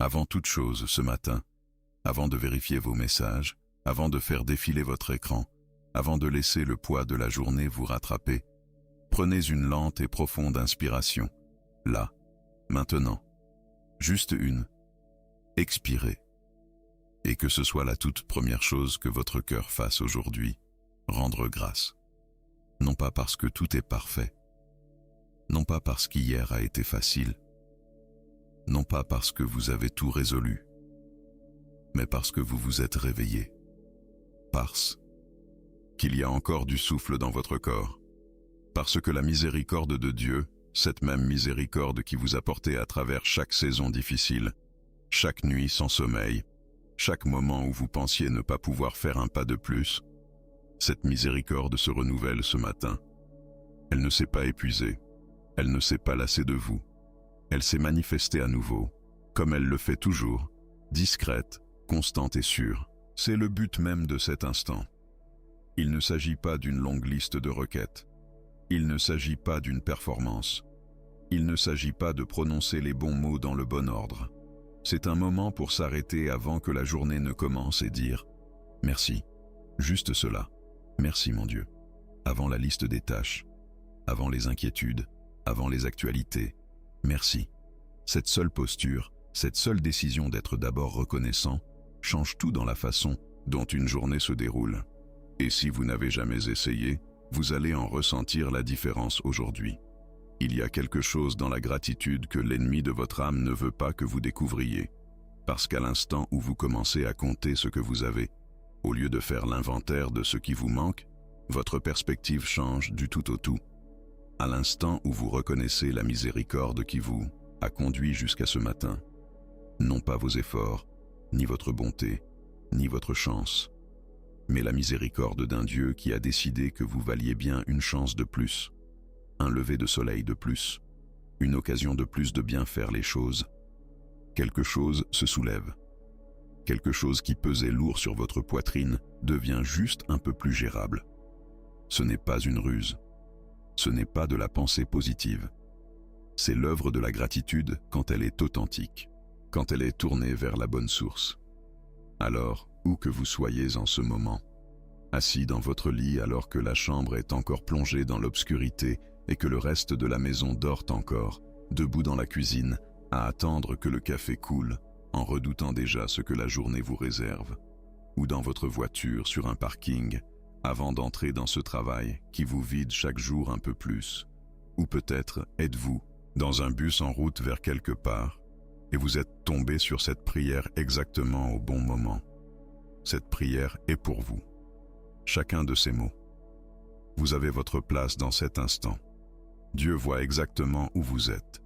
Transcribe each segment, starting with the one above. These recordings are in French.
Avant toute chose ce matin, avant de vérifier vos messages, avant de faire défiler votre écran, avant de laisser le poids de la journée vous rattraper, prenez une lente et profonde inspiration. Là, maintenant. Juste une. Expirez. Et que ce soit la toute première chose que votre cœur fasse aujourd'hui, rendre grâce. Non pas parce que tout est parfait, non pas parce qu'hier a été facile, non pas parce que vous avez tout résolu, mais parce que vous vous êtes réveillé. Parce qu'il y a encore du souffle dans votre corps. Parce que la miséricorde de Dieu, cette même miséricorde qui vous a porté à travers chaque saison difficile, chaque nuit sans sommeil, chaque moment où vous pensiez ne pas pouvoir faire un pas de plus, cette miséricorde se renouvelle ce matin. Elle ne s'est pas épuisée, elle ne s'est pas lassée de vous. Elle s'est manifestée à nouveau, comme elle le fait toujours, discrète, constante et sûre. C'est le but même de cet instant. Il ne s'agit pas d'une longue liste de requêtes. Il ne s'agit pas d'une performance. Il ne s'agit pas de prononcer les bons mots dans le bon ordre. C'est un moment pour s'arrêter avant que la journée ne commence et dire « Merci ». Juste cela. Merci mon Dieu. Avant la liste des tâches, avant les inquiétudes, avant les actualités. Merci. Cette seule posture, cette seule décision d'être d'abord reconnaissant, change tout dans la façon dont une journée se déroule. Et si vous n'avez jamais essayé, vous allez en ressentir la différence aujourd'hui. Il y a quelque chose dans la gratitude que l'ennemi de votre âme ne veut pas que vous découvriez. Parce qu'à l'instant où vous commencez à compter ce que vous avez, au lieu de faire l'inventaire de ce qui vous manque, votre perspective change du tout au tout. À l'instant où vous reconnaissez la miséricorde qui vous a conduit jusqu'à ce matin, non pas vos efforts, ni votre bonté, ni votre chance, mais la miséricorde d'un Dieu qui a décidé que vous valiez bien une chance de plus, un lever de soleil de plus, une occasion de plus de bien faire les choses. Quelque chose se soulève. Quelque chose qui pesait lourd sur votre poitrine devient juste un peu plus gérable. Ce n'est pas une ruse. Ce n'est pas de la pensée positive. C'est l'œuvre de la gratitude quand elle est authentique, quand elle est tournée vers la bonne source. Alors, où que vous soyez en ce moment, assis dans votre lit alors que la chambre est encore plongée dans l'obscurité et que le reste de la maison dort encore, debout dans la cuisine, à attendre que le café coule, en redoutant déjà ce que la journée vous réserve, ou dans votre voiture sur un parking, avant d'entrer dans ce travail qui vous vide chaque jour un peu plus. Ou peut-être êtes-vous dans un bus en route vers quelque part et vous êtes tombé sur cette prière exactement au bon moment. Cette prière est pour vous. Chacun de ces mots. Vous avez votre place dans cet instant. Dieu voit exactement où vous êtes.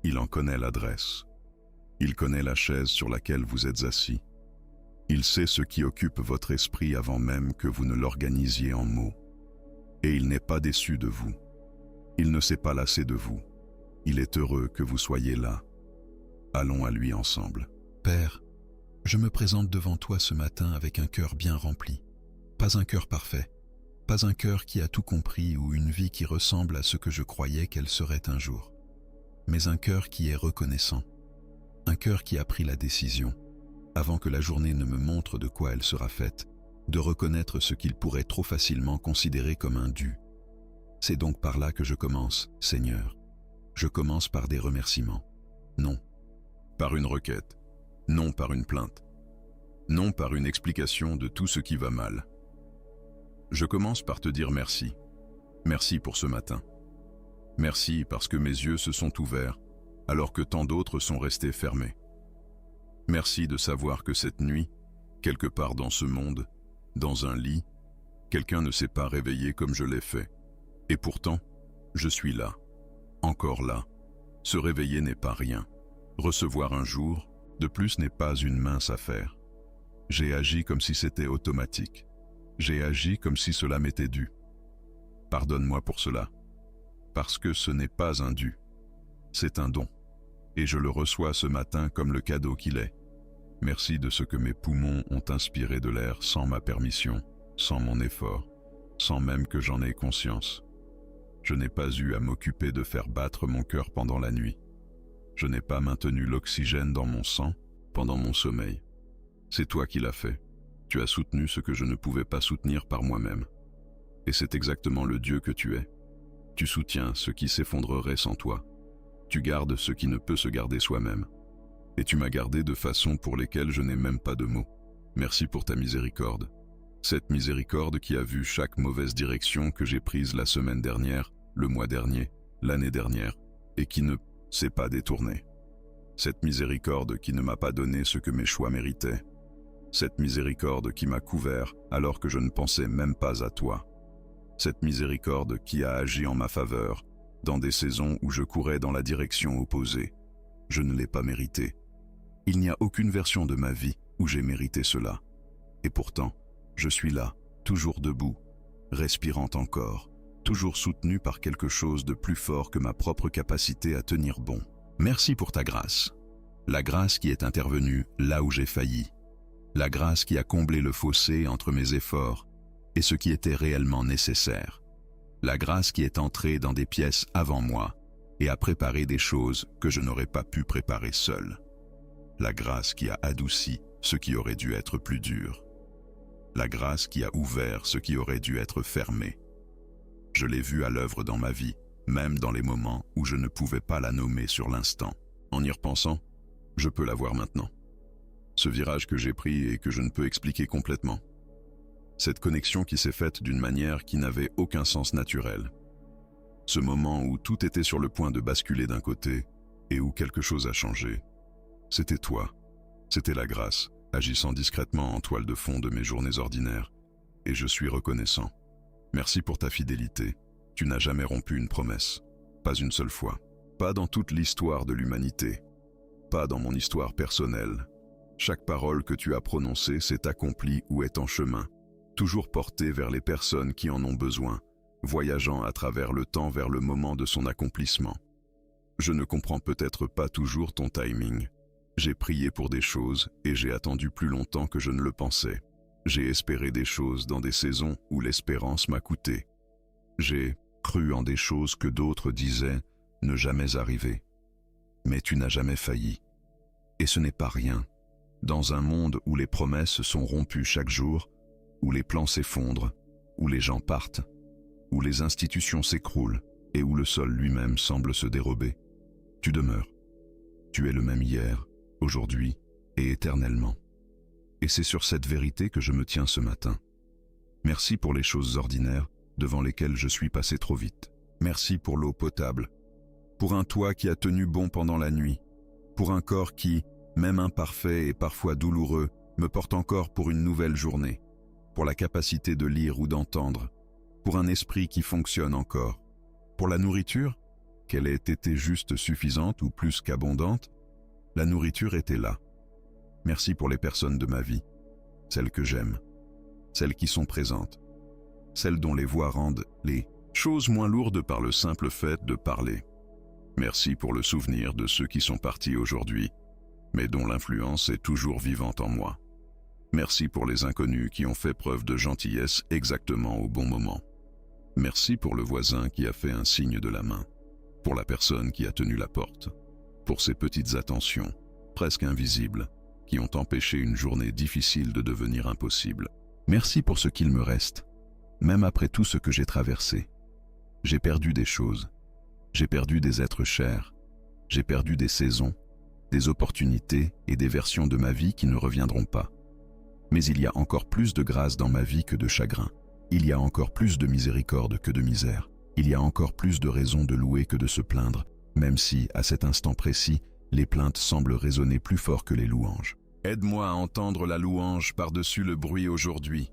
Il en connaît l'adresse. Il connaît la chaise sur laquelle vous êtes assis. Il sait ce qui occupe votre esprit avant même que vous ne l'organisiez en mots. Et il n'est pas déçu de vous. Il ne s'est pas lassé de vous. Il est heureux que vous soyez là. Allons à lui ensemble. Père, je me présente devant toi ce matin avec un cœur bien rempli. Pas un cœur parfait, pas un cœur qui a tout compris ou une vie qui ressemble à ce que je croyais qu'elle serait un jour. Mais un cœur qui est reconnaissant. Un cœur qui a pris la décision, avant que la journée ne me montre de quoi elle sera faite, de reconnaître ce qu'il pourrait trop facilement considérer comme un dû. C'est donc par là que je commence, Seigneur. Je commence par des remerciements. Non. Par une requête. Non par une plainte. Non par une explication de tout ce qui va mal. Je commence par te dire merci. Merci pour ce matin. Merci parce que mes yeux se sont ouverts alors que tant d'autres sont restés fermés. Merci de savoir que cette nuit, quelque part dans ce monde, dans un lit, quelqu'un ne s'est pas réveillé comme je l'ai fait. Et pourtant, je suis là, encore là. Se réveiller n'est pas rien. Recevoir un jour, de plus, n'est pas une mince affaire. J'ai agi comme si c'était automatique. J'ai agi comme si cela m'était dû. Pardonne-moi pour cela. Parce que ce n'est pas un dû. C'est un don. Et je le reçois ce matin comme le cadeau qu'il est. Merci de ce que mes poumons ont inspiré de l'air sans ma permission, sans mon effort, sans même que j'en aie conscience. Je n'ai pas eu à m'occuper de faire battre mon cœur pendant la nuit. Je n'ai pas maintenu l'oxygène dans mon sang pendant mon sommeil. C'est toi qui l'as fait. Tu as soutenu ce que je ne pouvais pas soutenir par moi-même. Et c'est exactement le Dieu que tu es. Tu soutiens ce qui s'effondrerait sans toi. Tu gardes ce qui ne peut se garder soi-même. Et tu m'as gardé de façons pour lesquelles je n'ai même pas de mots. Merci pour ta miséricorde. Cette miséricorde qui a vu chaque mauvaise direction que j'ai prise la semaine dernière, le mois dernier, l'année dernière, et qui ne s'est pas détournée. Cette miséricorde qui ne m'a pas donné ce que mes choix méritaient. Cette miséricorde qui m'a couvert alors que je ne pensais même pas à toi. Cette miséricorde qui a agi en ma faveur, dans des saisons où je courais dans la direction opposée. Je ne l'ai pas mérité. Il n'y a aucune version de ma vie où j'ai mérité cela. Et pourtant, je suis là, toujours debout, respirant encore, toujours soutenu par quelque chose de plus fort que ma propre capacité à tenir bon. Merci pour ta grâce. La grâce qui est intervenue là où j'ai failli. La grâce qui a comblé le fossé entre mes efforts et ce qui était réellement nécessaire. La grâce qui est entrée dans des pièces avant moi et a préparé des choses que je n'aurais pas pu préparer seul. La grâce qui a adouci ce qui aurait dû être plus dur. La grâce qui a ouvert ce qui aurait dû être fermé. Je l'ai vue à l'œuvre dans ma vie, même dans les moments où je ne pouvais pas la nommer sur l'instant. En y repensant, je peux la voir maintenant. Ce virage que j'ai pris et que je ne peux expliquer complètement. Cette connexion qui s'est faite d'une manière qui n'avait aucun sens naturel. Ce moment où tout était sur le point de basculer d'un côté et où quelque chose a changé. C'était toi. C'était la grâce, agissant discrètement en toile de fond de mes journées ordinaires. Et je suis reconnaissant. Merci pour ta fidélité. Tu n'as jamais rompu une promesse. Pas une seule fois. Pas dans toute l'histoire de l'humanité. Pas dans mon histoire personnelle. Chaque parole que tu as prononcée s'est accomplie ou est en chemin, toujours portée vers les personnes qui en ont besoin, voyageant à travers le temps vers le moment de son accomplissement. Je ne comprends peut-être pas toujours ton timing. J'ai prié pour des choses et j'ai attendu plus longtemps que je ne le pensais. J'ai espéré des choses dans des saisons où l'espérance m'a coûté. J'ai cru en des choses que d'autres disaient ne jamais arriver. Mais tu n'as jamais failli. Et ce n'est pas rien. Dans un monde où les promesses sont rompues chaque jour, où les plans s'effondrent, où les gens partent, où les institutions s'écroulent et où le sol lui-même semble se dérober, tu demeures. Tu es le même hier, aujourd'hui et éternellement. Et c'est sur cette vérité que je me tiens ce matin. Merci pour les choses ordinaires devant lesquelles je suis passé trop vite. Merci pour l'eau potable, pour un toit qui a tenu bon pendant la nuit, pour un corps qui, même imparfait et parfois douloureux, me porte encore pour une nouvelle journée, pour la capacité de lire ou d'entendre, pour un esprit qui fonctionne encore, pour la nourriture, qu'elle ait été juste suffisante ou plus qu'abondante, la nourriture était là. Merci pour les personnes de ma vie, celles que j'aime, celles qui sont présentes, celles dont les voix rendent les choses moins lourdes par le simple fait de parler. Merci pour le souvenir de ceux qui sont partis aujourd'hui, mais dont l'influence est toujours vivante en moi. Merci pour les inconnus qui ont fait preuve de gentillesse exactement au bon moment. Merci pour le voisin qui a fait un signe de la main, pour la personne qui a tenu la porte, pour ces petites attentions, presque invisibles, qui ont empêché une journée difficile de devenir impossible. Merci pour ce qu'il me reste, même après tout ce que j'ai traversé. J'ai perdu des choses, j'ai perdu des êtres chers, j'ai perdu des saisons, des opportunités et des versions de ma vie qui ne reviendront pas. Mais il y a encore plus de grâce dans ma vie que de chagrin. Il y a encore plus de miséricorde que de misère. Il y a encore plus de raisons de louer que de se plaindre, même si, à cet instant précis, les plaintes semblent résonner plus fort que les louanges. Aide-moi à entendre la louange par-dessus le bruit aujourd'hui.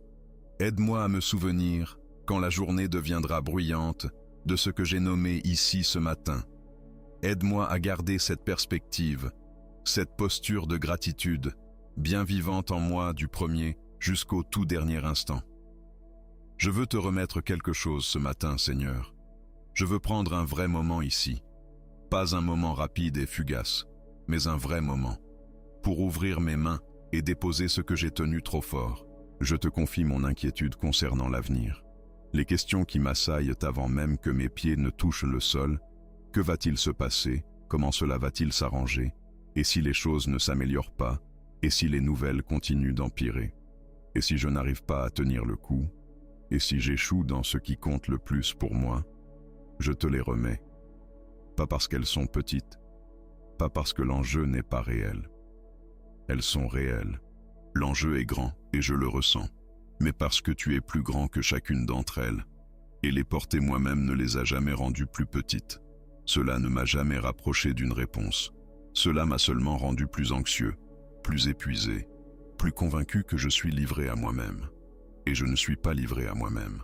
Aide-moi à me souvenir, quand la journée deviendra bruyante, de ce que j'ai nommé ici ce matin. Aide-moi à garder cette perspective, cette posture de gratitude, bien vivante en moi du premier jusqu'au tout dernier instant. Je veux te remettre quelque chose ce matin, Seigneur. Je veux prendre un vrai moment ici. Pas un moment rapide et fugace, mais un vrai moment. Pour ouvrir mes mains et déposer ce que j'ai tenu trop fort. Je te confie mon inquiétude concernant l'avenir. Les questions qui m'assaillent avant même que mes pieds ne touchent le sol. Que va-t-il se passer? Comment cela va-t-il s'arranger? Et si les choses ne s'améliorent pas? Et si les nouvelles continuent d'empirer? Et si je n'arrive pas à tenir le coup? Et si j'échoue dans ce qui compte le plus pour moi? Je te les remets. Pas parce qu'elles sont petites, pas parce que l'enjeu n'est pas réel. Elles sont réelles. L'enjeu est grand, et je le ressens, mais parce que tu es plus grand que chacune d'entre elles, et les porter moi-même ne les a jamais rendues plus petites. Cela ne m'a jamais rapproché d'une réponse. Cela m'a seulement rendu plus anxieux, plus épuisé, plus convaincu que je suis livré à moi-même. Et je ne suis pas livré à moi-même.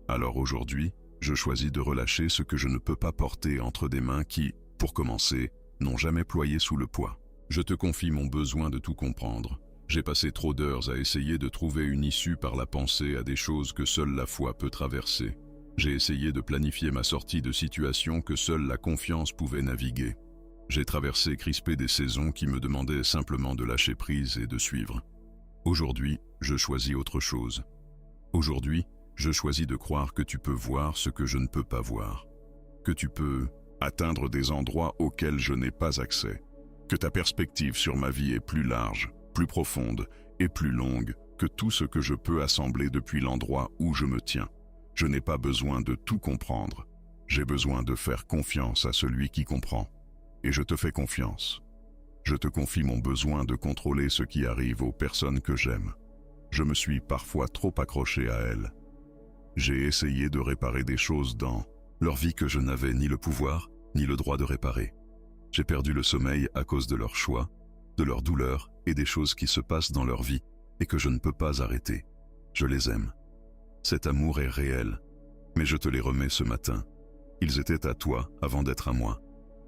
Alors aujourd'hui, je choisis de relâcher ce que je ne peux pas porter entre des mains qui, pour commencer, n'ont jamais ployé sous le poids. Je te confie mon besoin de tout comprendre. J'ai passé trop d'heures à essayer de trouver une issue par la pensée à des choses que seule la foi peut traverser. J'ai essayé de planifier ma sortie de situation que seule la confiance pouvait naviguer. J'ai traversé crispé des saisons qui me demandaient simplement de lâcher prise et de suivre. Aujourd'hui, je choisis autre chose. Aujourd'hui, je choisis de croire que tu peux voir ce que je ne peux pas voir. Que tu peux atteindre des endroits auxquels je n'ai pas accès. Que ta perspective sur ma vie est plus large, plus profonde et plus longue que tout ce que je peux assembler depuis l'endroit où je me tiens. Je n'ai pas besoin de tout comprendre. J'ai besoin de faire confiance à celui qui comprend. Et je te fais confiance. Je te confie mon besoin de contrôler ce qui arrive aux personnes que j'aime. Je me suis parfois trop accroché à elles. J'ai essayé de réparer des choses dans leur vie que je n'avais ni le pouvoir, ni le droit de réparer. J'ai perdu le sommeil à cause de leurs choix, de leurs douleurs et des choses qui se passent dans leur vie et que je ne peux pas arrêter. Je les aime. Cet amour est réel, mais je te les remets ce matin. Ils étaient à toi avant d'être à moi.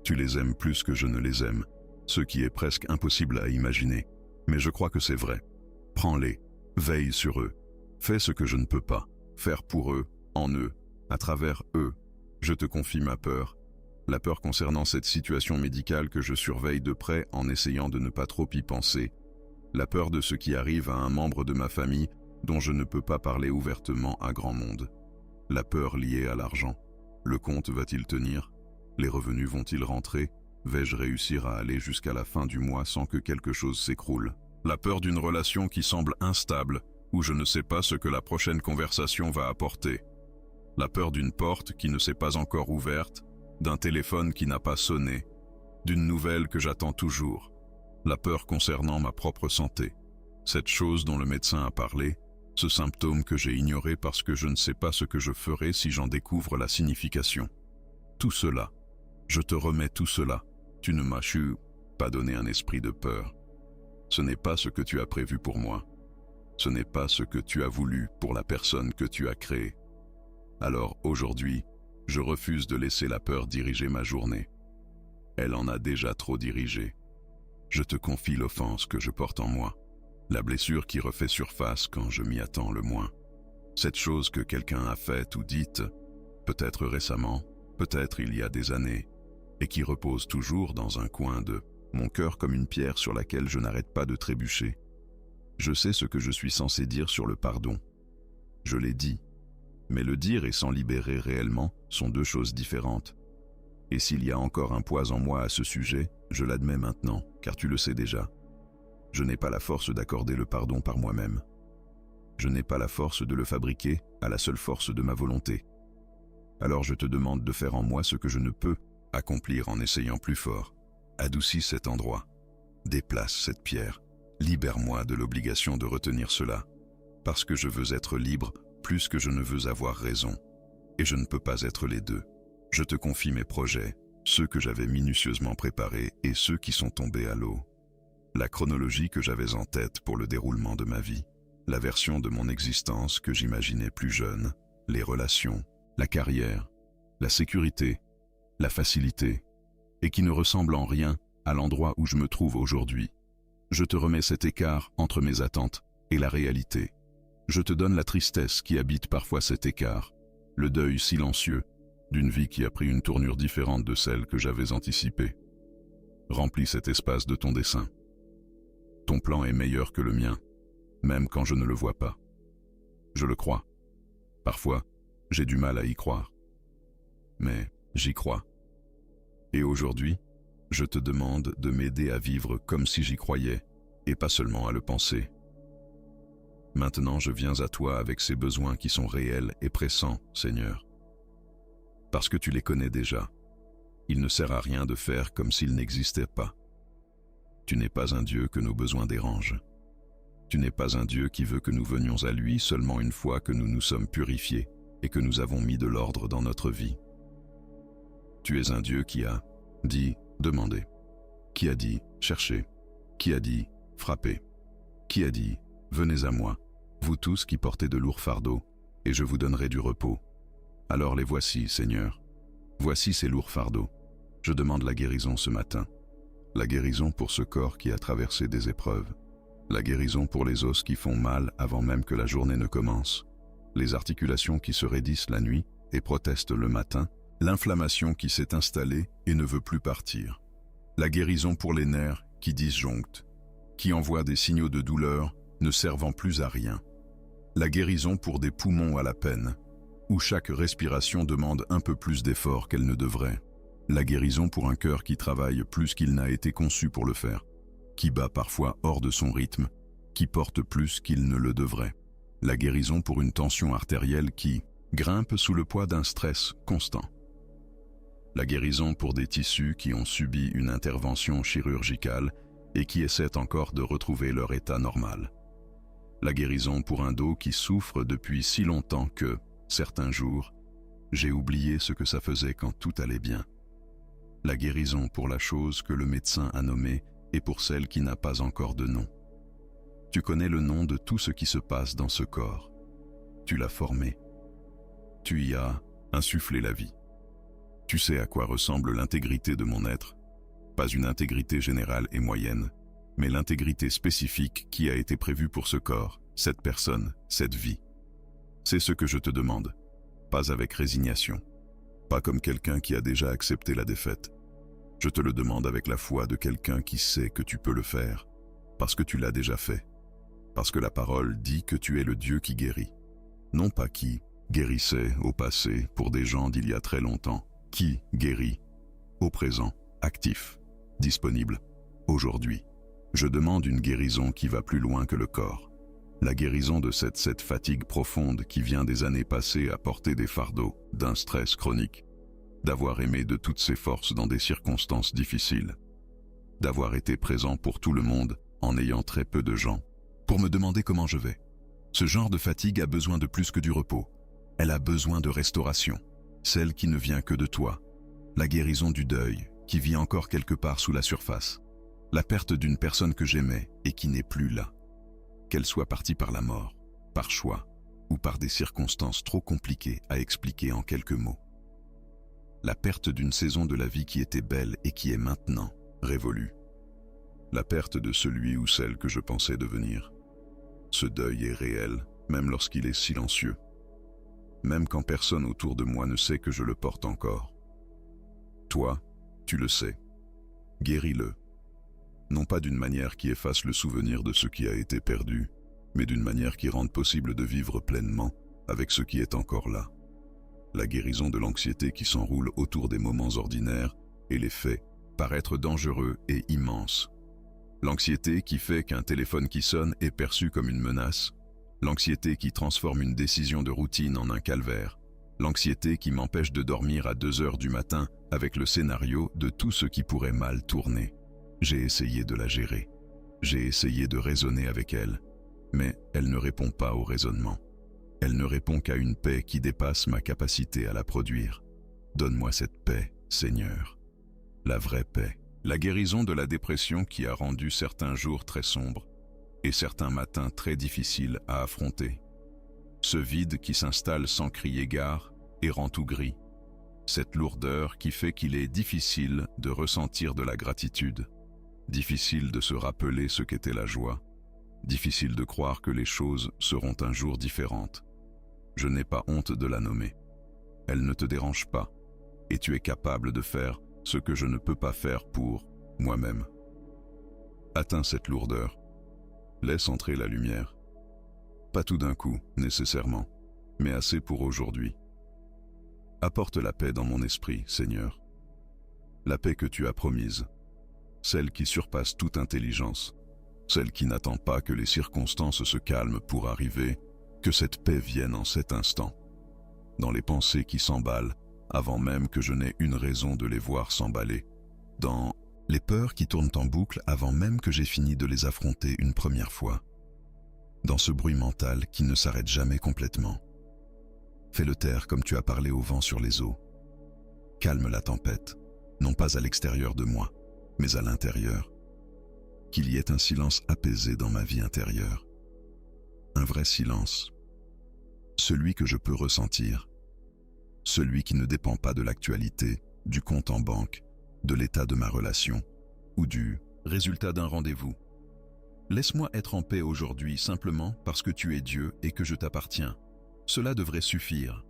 Tu les aimes plus que je ne les aime, ce qui est presque impossible à imaginer, mais je crois que c'est vrai. Prends-les, veille sur eux, fais ce que je ne peux pas, faire pour eux, en eux, à travers eux. Je te confie ma peur, la peur concernant cette situation médicale que je surveille de près en essayant de ne pas trop y penser, la peur de ce qui arrive à un membre de ma famille dont je ne peux pas parler ouvertement à grand monde, la peur liée à l'argent. Le compte va-t-il tenir? Les revenus vont-ils rentrer? Vais-je réussir à aller jusqu'à la fin du mois sans que quelque chose s'écroule? La peur d'une relation qui semble instable, où je ne sais pas ce que la prochaine conversation va apporter. La peur d'une porte qui ne s'est pas encore ouverte, d'un téléphone qui n'a pas sonné, d'une nouvelle que j'attends toujours. La peur concernant ma propre santé. Cette chose dont le médecin a parlé, ce symptôme que j'ai ignoré parce que je ne sais pas ce que je ferai si j'en découvre la signification. Tout cela, je te remets tout cela. Tu ne m'as pas donné un esprit de peur. Ce n'est pas ce que tu as prévu pour moi. Ce n'est pas ce que tu as voulu pour la personne que tu as créée. Alors aujourd'hui, je refuse de laisser la peur diriger ma journée. Elle en a déjà trop dirigé. Je te confie l'offense que je porte en moi, la blessure qui refait surface quand je m'y attends le moins. Cette chose que quelqu'un a faite ou dite, peut-être récemment, peut-être il y a des années, et qui repose toujours dans un coin de mon cœur comme une pierre sur laquelle je n'arrête pas de trébucher. Je sais ce que je suis censé dire sur le pardon. Je l'ai dit, mais le dire et s'en libérer réellement sont deux choses différentes. Et s'il y a encore un poids en moi à ce sujet, je l'admets maintenant, car tu le sais déjà. Je n'ai pas la force d'accorder le pardon par moi-même. Je n'ai pas la force de le fabriquer à la seule force de ma volonté. Alors je te demande de faire en moi ce que je ne peux accomplir en essayant plus fort. Adoucis cet endroit. Déplace cette pierre. Libère-moi de l'obligation de retenir cela. Parce que je veux être libre plus que je ne veux avoir raison. Et je ne peux pas être les deux. Je te confie mes projets, ceux que j'avais minutieusement préparés et ceux qui sont tombés à l'eau. La chronologie que j'avais en tête pour le déroulement de ma vie. La version de mon existence que j'imaginais plus jeune. Les relations, la carrière, la sécurité, la facilité, et qui ne ressemble en rien à l'endroit où je me trouve aujourd'hui. Je te remets cet écart entre mes attentes et la réalité. Je te donne la tristesse qui habite parfois cet écart, le deuil silencieux d'une vie qui a pris une tournure différente de celle que j'avais anticipée. Remplis cet espace de ton dessein. Ton plan est meilleur que le mien, même quand je ne le vois pas. Je le crois. Parfois, j'ai du mal à y croire. Mais j'y crois. Et aujourd'hui, Je te demande de m'aider à vivre comme si j'y croyais, et pas seulement à le penser. Maintenant, je viens à toi avec ces besoins qui sont réels et pressants, Seigneur. Parce que tu les connais déjà. Il ne sert à rien de faire comme s'ils n'existaient pas. Tu n'es pas un Dieu que nos besoins dérangent. Tu n'es pas un Dieu qui veut que nous venions à lui seulement une fois que nous nous sommes purifiés et que nous avons mis de l'ordre dans notre vie. Tu es un Dieu qui a dit « demandez », qui a dit « cherchez », qui a dit « frappez », qui a dit « venez à moi, vous tous qui portez de lourds fardeaux, et je vous donnerai du repos ». Alors les voici, Seigneur. Voici ces lourds fardeaux. Je demande la guérison ce matin. La guérison pour ce corps qui a traversé des épreuves. La guérison pour les os qui font mal avant même que la journée ne commence. Les articulations qui se raidissent la nuit et protestent le matin. L'inflammation qui s'est installée et ne veut plus partir. La guérison pour les nerfs qui disjonctent, qui envoient des signaux de douleur ne servant plus à rien. La guérison pour des poumons à la peine, où chaque respiration demande un peu plus d'effort qu'elle ne devrait. La guérison pour un cœur qui travaille plus qu'il n'a été conçu pour le faire, qui bat parfois hors de son rythme, qui porte plus qu'il ne le devrait. La guérison pour une tension artérielle qui grimpe sous le poids d'un stress constant. La guérison pour des tissus qui ont subi une intervention chirurgicale et qui essaient encore de retrouver leur état normal. La guérison pour un dos qui souffre depuis si longtemps que, certains jours, j'ai oublié ce que ça faisait quand tout allait bien. La guérison pour la chose que le médecin a nommée et pour celle qui n'a pas encore de nom. Tu connais le nom de tout ce qui se passe dans ce corps. Tu l'as formé. Tu y as insufflé la vie. Tu sais à quoi ressemble l'intégrité de mon être, pas une intégrité générale et moyenne, mais l'intégrité spécifique qui a été prévue pour ce corps, cette personne, cette vie. C'est ce que je te demande, pas avec résignation, pas comme quelqu'un qui a déjà accepté la défaite. Je te le demande avec la foi de quelqu'un qui sait que tu peux le faire, parce que tu l'as déjà fait, parce que la parole dit que tu es le Dieu qui guérit, non pas qui guérissait au passé pour des gens d'il y a très longtemps, qui guérit au présent, actif, disponible, aujourd'hui. Je demande une guérison qui va plus loin que le corps. La guérison de cette fatigue profonde qui vient des années passées à porter des fardeaux, d'un stress chronique, d'avoir aimé de toutes ses forces dans des circonstances difficiles, d'avoir été présent pour tout le monde en ayant très peu de gens, pour me demander comment je vais. Ce genre de fatigue a besoin de plus que du repos. Elle a besoin de restauration. Celle qui ne vient que de toi, la guérison du deuil, qui vit encore quelque part sous la surface, la perte d'une personne que j'aimais et qui n'est plus là, qu'elle soit partie par la mort, par choix, ou par des circonstances trop compliquées à expliquer en quelques mots. La perte d'une saison de la vie qui était belle et qui est maintenant révolue. La perte de celui ou celle que je pensais devenir. Ce deuil est réel, même lorsqu'il est silencieux. Même quand personne autour de moi ne sait que je le porte encore. Toi, tu le sais. Guéris-le. Non pas d'une manière qui efface le souvenir de ce qui a été perdu, mais d'une manière qui rende possible de vivre pleinement avec ce qui est encore là. La guérison de l'anxiété qui s'enroule autour des moments ordinaires et les fait paraître dangereux et immenses. L'anxiété qui fait qu'un téléphone qui sonne est perçu comme une menace. L'anxiété qui transforme une décision de routine en un calvaire. L'anxiété qui m'empêche de dormir à 2 heures du matin avec le scénario de tout ce qui pourrait mal tourner. J'ai essayé de la gérer. J'ai essayé de raisonner avec elle. Mais elle ne répond pas au raisonnement. Elle ne répond qu'à une paix qui dépasse ma capacité à la produire. Donne-moi cette paix, Seigneur. La vraie paix. La guérison de la dépression qui a rendu certains jours très sombres et certains matins très difficiles à affronter. Ce vide qui s'installe sans crier gare et rend tout gris. Cette lourdeur qui fait qu'il est difficile de ressentir de la gratitude. Difficile de se rappeler ce qu'était la joie. Difficile de croire que les choses seront un jour différentes. Je n'ai pas honte de la nommer. Elle ne te dérange pas, et tu es capable de faire ce que je ne peux pas faire pour moi-même. Atteins cette lourdeur. Laisse entrer la lumière. Pas tout d'un coup, nécessairement, mais assez pour aujourd'hui. Apporte la paix dans mon esprit, Seigneur. La paix que tu as promise, celle qui surpasse toute intelligence, celle qui n'attend pas que les circonstances se calment pour arriver, que cette paix vienne en cet instant, dans les pensées qui s'emballent avant même que je n'ai une raison de les voir s'emballer, dans les peurs qui tournent en boucle avant même que j'ai fini de les affronter une première fois, dans ce bruit mental qui ne s'arrête jamais complètement. Fais-le taire comme tu as parlé au vent sur les eaux. Calme la tempête, non pas à l'extérieur de moi, mais à l'intérieur. Qu'il y ait un silence apaisé dans ma vie intérieure. Un vrai silence. Celui que je peux ressentir. Celui qui ne dépend pas de l'actualité, du compte en banque, de l'état de ma relation ou du résultat d'un rendez-vous. Laisse-moi être en paix aujourd'hui simplement parce que tu es Dieu et que je t'appartiens. Cela devrait suffire.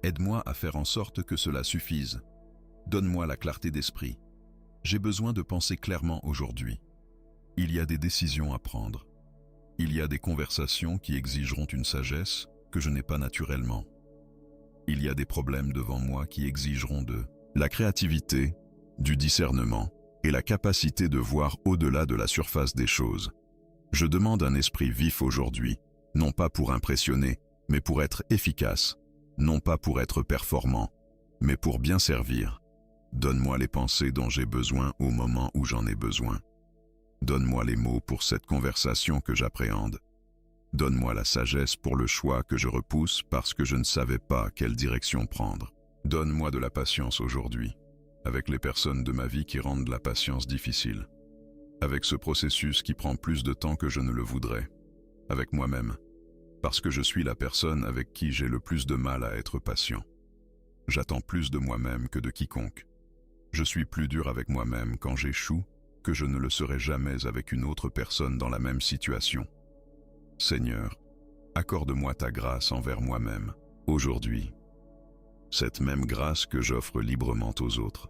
Aide-moi à faire en sorte que cela suffise. Donne-moi la clarté d'esprit. J'ai besoin de penser clairement aujourd'hui. Il y a des décisions à prendre. Il y a des conversations qui exigeront une sagesse que je n'ai pas naturellement. Il y a des problèmes devant moi qui exigeront de la créativité, du discernement et la capacité de voir au-delà de la surface des choses. Je demande un esprit vif aujourd'hui, non pas pour impressionner, mais pour être efficace, non pas pour être performant, mais pour bien servir. Donne-moi les pensées dont j'ai besoin au moment où j'en ai besoin. Donne-moi les mots pour cette conversation que j'appréhende. Donne-moi la sagesse pour le choix que je repousse parce que je ne savais pas quelle direction prendre. Donne-moi de la patience aujourd'hui, avec les personnes de ma vie qui rendent la patience difficile, avec ce processus qui prend plus de temps que je ne le voudrais, avec moi-même, parce que je suis la personne avec qui j'ai le plus de mal à être patient. J'attends plus de moi-même que de quiconque. Je suis plus dur avec moi-même quand j'échoue que je ne le serai jamais avec une autre personne dans la même situation. Seigneur, accorde-moi ta grâce envers moi-même, aujourd'hui. Cette même grâce que j'offre librement aux autres.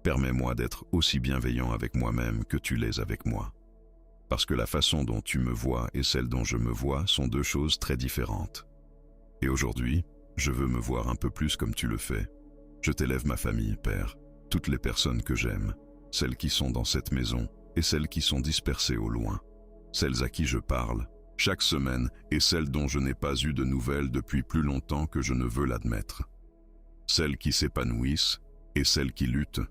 Permets-moi d'être aussi bienveillant avec moi-même que tu l'es avec moi. Parce que la façon dont tu me vois et celle dont je me vois sont deux choses très différentes. Et aujourd'hui, je veux me voir un peu plus comme tu le fais. Je t'élève ma famille, Père, toutes les personnes que j'aime, celles qui sont dans cette maison et celles qui sont dispersées au loin, celles à qui je parle chaque semaine et celles dont je n'ai pas eu de nouvelles depuis plus longtemps que je ne veux l'admettre. Celles qui s'épanouissent et celles qui luttent,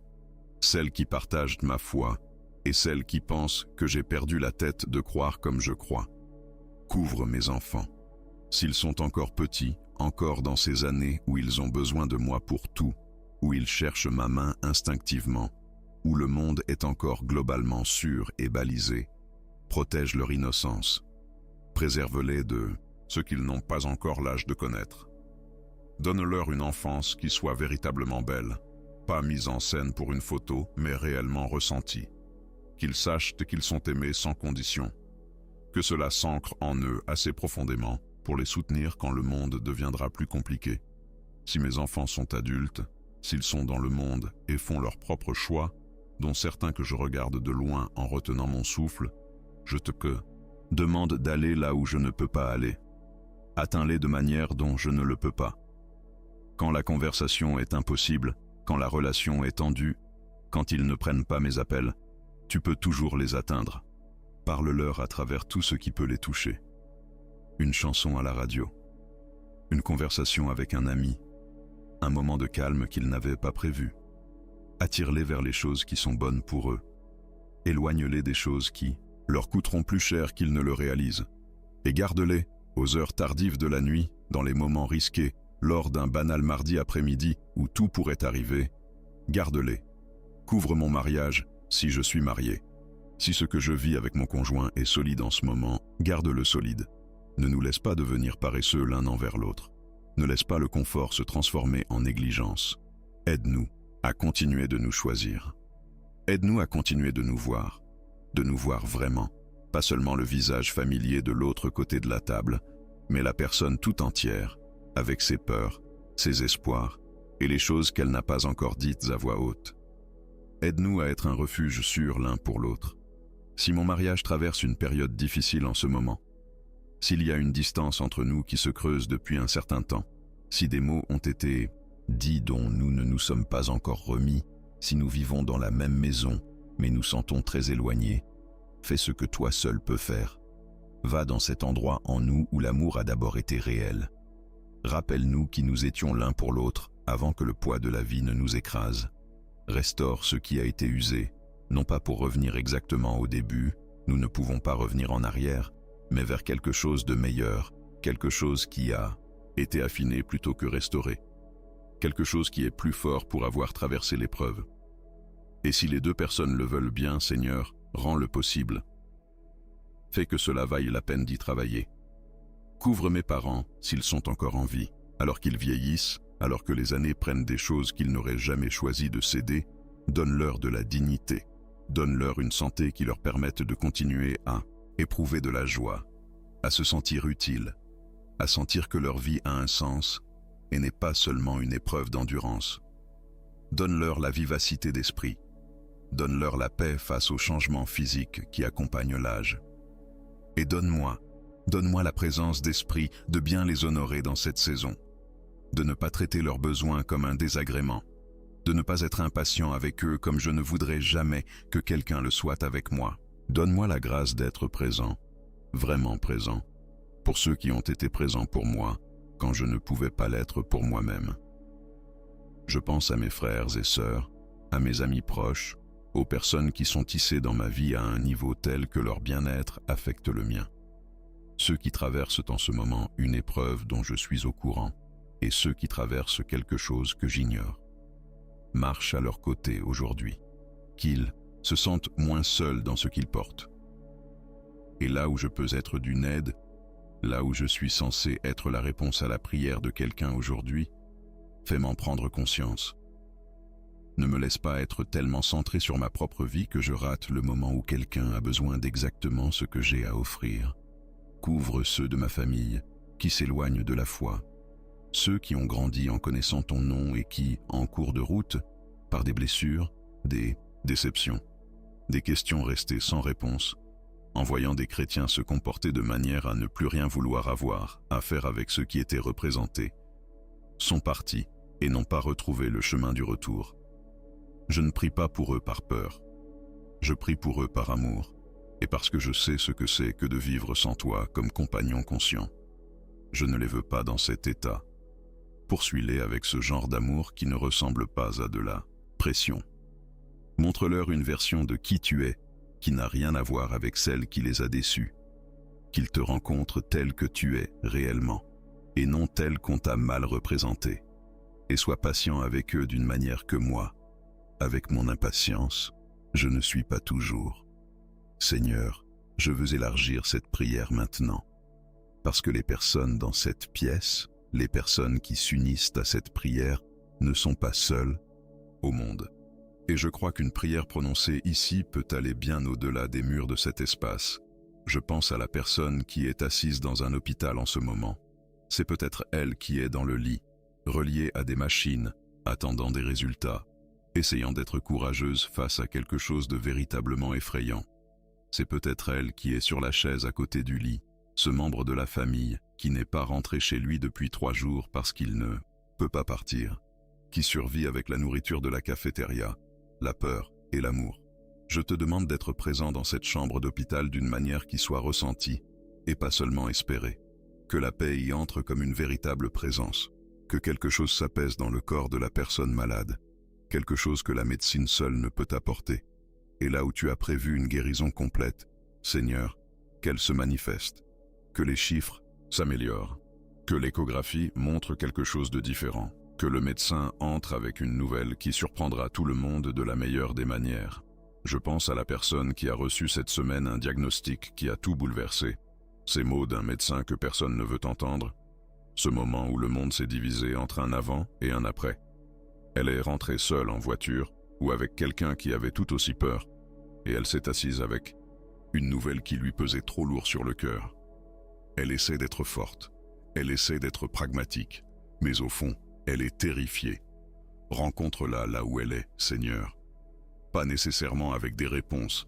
celles qui partagent ma foi et celles qui pensent que j'ai perdu la tête de croire comme je crois. Couvre mes enfants. S'ils sont encore petits, encore dans ces années où ils ont besoin de moi pour tout, où ils cherchent ma main instinctivement, où le monde est encore globalement sûr et balisé, protège leur innocence. Préserve-les de ce qu'ils n'ont pas encore l'âge de connaître. Donne-leur une enfance qui soit véritablement belle, pas mise en scène pour une photo, mais réellement ressentie. Qu'ils sachent qu'ils sont aimés sans condition. Que cela s'ancre en eux assez profondément pour les soutenir quand le monde deviendra plus compliqué. Si mes enfants sont adultes, s'ils sont dans le monde et font leurs propres choix, dont certains que je regarde de loin en retenant mon souffle, je te demande d'aller là où je ne peux pas aller. Atteins-les de manière dont je ne le peux pas. Quand la conversation est impossible, quand la relation est tendue, quand ils ne prennent pas mes appels, tu peux toujours les atteindre. Parle-leur à travers tout ce qui peut les toucher. Une chanson à la radio, une conversation avec un ami, un moment de calme qu'ils n'avaient pas prévu. Attire-les vers les choses qui sont bonnes pour eux. Éloigne-les des choses qui leur coûteront plus cher qu'ils ne le réalisent. Et garde-les, aux heures tardives de la nuit, dans les moments risqués, lors d'un banal mardi après-midi où tout pourrait arriver. Garde-les. Couvre mon mariage, si je suis marié. Si ce que je vis avec mon conjoint est solide en ce moment, garde-le solide. Ne nous laisse pas devenir paresseux l'un envers l'autre. Ne laisse pas le confort se transformer en négligence. Aide-nous à continuer de nous choisir. Aide-nous à continuer de nous voir vraiment, pas seulement le visage familier de l'autre côté de la table, mais la personne tout entière, avec ses peurs, ses espoirs et les choses qu'elle n'a pas encore dites à voix haute. Aide-nous à être un refuge sûr l'un pour l'autre. Si mon mariage traverse une période difficile en ce moment, s'il y a une distance entre nous qui se creuse depuis un certain temps, si des mots ont été dits dont nous ne nous sommes pas encore remis, si nous vivons dans la même maison, mais nous sentons très éloignés. Fais ce que toi seul peux faire. Va dans cet endroit en nous où l'amour a d'abord été réel. Rappelle-nous qui nous étions l'un pour l'autre avant que le poids de la vie ne nous écrase. Restaure ce qui a été usé, non pas pour revenir exactement au début, nous ne pouvons pas revenir en arrière, mais vers quelque chose de meilleur, quelque chose qui a été affiné plutôt que restauré, quelque chose qui est plus fort pour avoir traversé l'épreuve. Et si les deux personnes le veulent bien, Seigneur, rends-le possible. Fais que cela vaille la peine d'y travailler. Couvre mes parents s'ils sont encore en vie, alors qu'ils vieillissent, alors que les années prennent des choses qu'ils n'auraient jamais choisi de céder. Donne-leur de la dignité, donne-leur une santé qui leur permette de continuer à éprouver de la joie, à se sentir utile, à sentir que leur vie a un sens et n'est pas seulement une épreuve d'endurance. Donne-leur la vivacité d'esprit, donne-leur la paix face aux changements physiques qui accompagnent l'âge. Et donne-moi la présence d'esprit de bien les honorer dans cette saison, de ne pas traiter leurs besoins comme un désagrément, de ne pas être impatient avec eux comme je ne voudrais jamais que quelqu'un le soit avec moi. Donne-moi la grâce d'être présent, vraiment présent, pour ceux qui ont été présents pour moi quand je ne pouvais pas l'être pour moi-même. Je pense à mes frères et sœurs, à mes amis proches, aux personnes qui sont tissées dans ma vie à un niveau tel que leur bien-être affecte le mien. Ceux qui traversent en ce moment une épreuve dont je suis au courant, et ceux qui traversent quelque chose que j'ignore. Marche à leur côté aujourd'hui, qu'ils se sentent moins seuls dans ce qu'ils portent. Et là où je peux être d'une aide, là où je suis censé être la réponse à la prière de quelqu'un aujourd'hui, fais m'en prendre conscience. Ne me laisse pas être tellement centré sur ma propre vie que je rate le moment où quelqu'un a besoin d'exactement ce que j'ai à offrir. Couvre ceux de ma famille qui s'éloignent de la foi, ceux qui ont grandi en connaissant ton nom et qui, en cours de route, par des blessures, des déceptions, des questions restées sans réponse, en voyant des chrétiens se comporter de manière à ne plus rien vouloir avoir à faire avec ceux qui étaient représentés, sont partis et n'ont pas retrouvé le chemin du retour. Je ne prie pas pour eux par peur, je prie pour eux par amour, et parce que je sais ce que c'est que de vivre sans toi comme compagnon conscient. Je ne les veux pas dans cet état. Poursuis-les avec ce genre d'amour qui ne ressemble pas à de la pression. Montre-leur une version de qui tu es, qui n'a rien à voir avec celle qui les a déçus. Qu'ils te rencontrent tel que tu es réellement, et non tel qu'on t'a mal représenté. Et sois patient avec eux d'une manière que moi, avec mon impatience, je ne suis pas toujours. Seigneur, je veux élargir cette prière maintenant, parce que les personnes dans cette pièce, les personnes qui s'unissent à cette prière, ne sont pas seules au monde. Et je crois qu'une prière prononcée ici peut aller bien au-delà des murs de cet espace. Je pense à la personne qui est assise dans un hôpital en ce moment. C'est peut-être elle qui est dans le lit, reliée à des machines, attendant des résultats, essayant d'être courageuse face à quelque chose de véritablement effrayant. C'est peut-être elle qui est sur la chaise à côté du lit, ce membre de la famille qui n'est pas rentré chez lui depuis 3 jours parce qu'il ne peut pas partir, qui survit avec la nourriture de la cafétéria, la peur et l'amour. Je te demande d'être présent dans cette chambre d'hôpital d'une manière qui soit ressentie et pas seulement espérée. Que la paix y entre comme une véritable présence, que quelque chose s'apaise dans le corps de la personne malade, quelque chose que la médecine seule ne peut apporter. Et là où tu as prévu une guérison complète, Seigneur, qu'elle se manifeste, que les chiffres s'améliorent, que l'échographie montre quelque chose de différent, que le médecin entre avec une nouvelle qui surprendra tout le monde de la meilleure des manières. Je pense à la personne qui a reçu cette semaine un diagnostic qui a tout bouleversé. Ces mots d'un médecin que personne ne veut entendre, ce moment où le monde s'est divisé entre un avant et un après. Elle est rentrée seule en voiture ou avec quelqu'un qui avait tout aussi peur, et elle s'est assise avec une nouvelle qui lui pesait trop lourd sur le cœur. Elle essaie d'être forte, elle essaie d'être pragmatique, mais au fond, elle est terrifiée. Rencontre-la là où elle est, Seigneur. Pas nécessairement avec des réponses,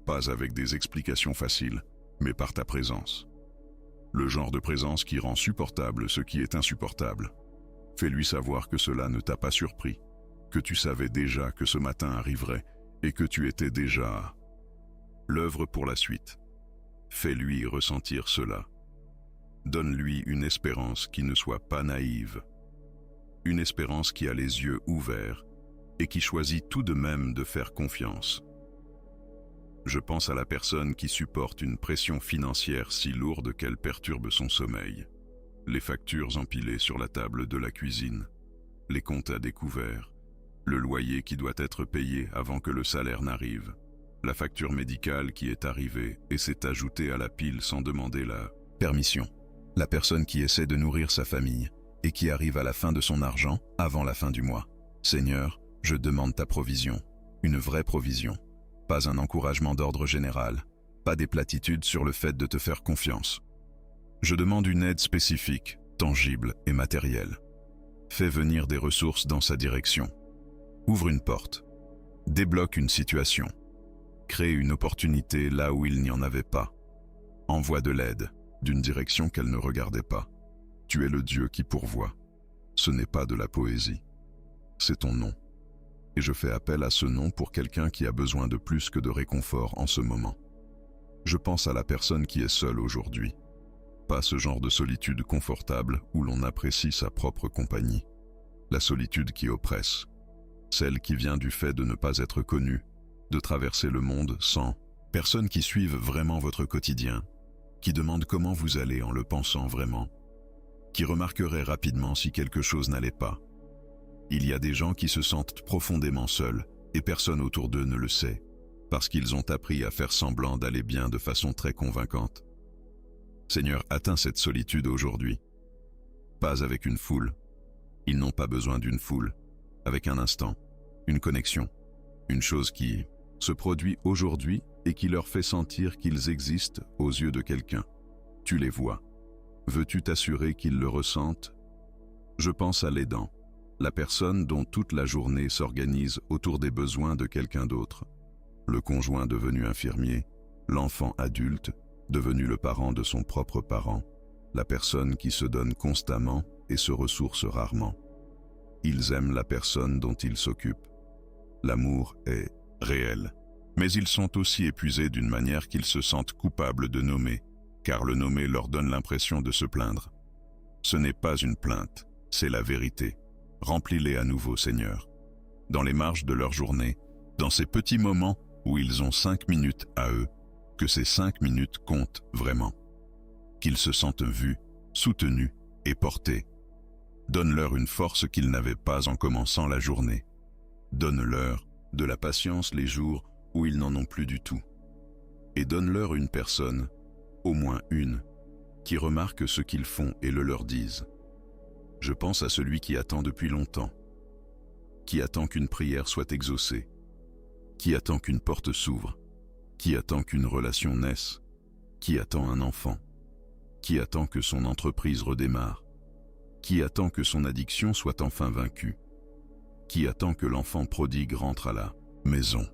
pas avec des explications faciles, mais par ta présence. Le genre de présence qui rend supportable ce qui est insupportable. Fais-lui savoir que cela ne t'a pas surpris, que tu savais déjà que ce matin arriverait et que tu étais déjà l'œuvre pour la suite. Fais-lui ressentir cela. Donne-lui une espérance qui ne soit pas naïve. Une espérance qui a les yeux ouverts et qui choisit tout de même de faire confiance. Je pense à la personne qui supporte une pression financière si lourde qu'elle perturbe son sommeil. Les factures empilées sur la table de la cuisine, les comptes à découvert, le loyer qui doit être payé avant que le salaire n'arrive, la facture médicale qui est arrivée et s'est ajoutée à la pile sans demander la permission. La personne qui essaie de nourrir sa famille et qui arrive à la fin de son argent avant la fin du mois. Seigneur, je demande ta provision, une vraie provision, pas un encouragement d'ordre général, pas des platitudes sur le fait de te faire confiance. Je demande une aide spécifique, tangible et matérielle. Fais venir des ressources dans sa direction. Ouvre une porte. Débloque une situation. Crée une opportunité là où il n'y en avait pas. Envoie de l'aide, d'une direction qu'elle ne regardait pas. Tu es le Dieu qui pourvoit. Ce n'est pas de la poésie. C'est ton nom. Et je fais appel à ce nom pour quelqu'un qui a besoin de plus que de réconfort en ce moment. Je pense à la personne qui est seule aujourd'hui. Pas ce genre de solitude confortable où l'on apprécie sa propre compagnie. La solitude qui oppresse. Celle qui vient du fait de ne pas être connu, de traverser le monde sans personne qui suive vraiment votre quotidien, qui demande comment vous allez en le pensant vraiment, qui remarquerait rapidement si quelque chose n'allait pas. Il y a des gens qui se sentent profondément seuls et personne autour d'eux ne le sait, parce qu'ils ont appris à faire semblant d'aller bien de façon très convaincante. Seigneur, atteins cette solitude aujourd'hui. Pas avec une foule. Ils n'ont pas besoin d'une foule. Avec un instant, une connexion, une chose qui se produit aujourd'hui et qui leur fait sentir qu'ils existent aux yeux de quelqu'un. Tu les vois. Veux-tu t'assurer qu'ils le ressentent? Je pense à l'aidant, la personne dont toute la journée s'organise autour des besoins de quelqu'un d'autre. Le conjoint devenu infirmier, l'enfant adulte, devenu le parent de son propre parent, la personne qui se donne constamment et se ressource rarement. Ils aiment la personne dont ils s'occupent. L'amour est réel, mais ils sont aussi épuisés d'une manière qu'ils se sentent coupables de nommer, car le nommer leur donne l'impression de se plaindre. Ce n'est pas une plainte, c'est la vérité. Remplis-les à nouveau, Seigneur. Dans les marges de leur journée, dans ces petits moments où ils ont 5 minutes à eux, que ces 5 minutes comptent vraiment. Qu'ils se sentent vus, soutenus et portés. Donne-leur une force qu'ils n'avaient pas en commençant la journée. Donne-leur de la patience les jours où ils n'en ont plus du tout. Et donne-leur une personne, au moins une, qui remarque ce qu'ils font et le leur dise. Je pense à celui qui attend depuis longtemps, qui attend qu'une prière soit exaucée, qui attend qu'une porte s'ouvre, qui attend qu'une relation naisse, qui attend un enfant, qui attend que son entreprise redémarre, qui attend que son addiction soit enfin vaincue, qui attend que l'enfant prodigue rentre à la maison.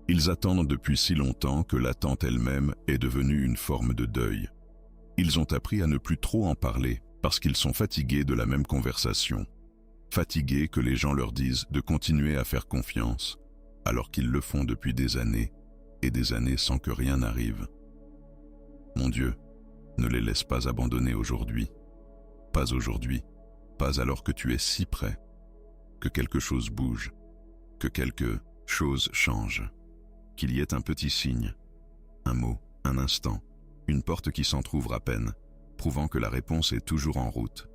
Ils attendent depuis si longtemps que l'attente elle-même est devenue une forme de deuil. Ils ont appris à ne plus trop en parler parce qu'ils sont fatigués de la même conversation, fatigués que les gens leur disent de continuer à faire confiance, alors qu'ils le font depuis des années et des années sans que rien n'arrive. Mon Dieu, ne les laisse pas abandonner aujourd'hui. Pas aujourd'hui, pas alors que tu es si près, que quelque chose bouge, que quelque chose change, qu'il y ait un petit signe, un mot, un instant, une porte qui s'entr'ouvre à peine, prouvant que la réponse est toujours en route,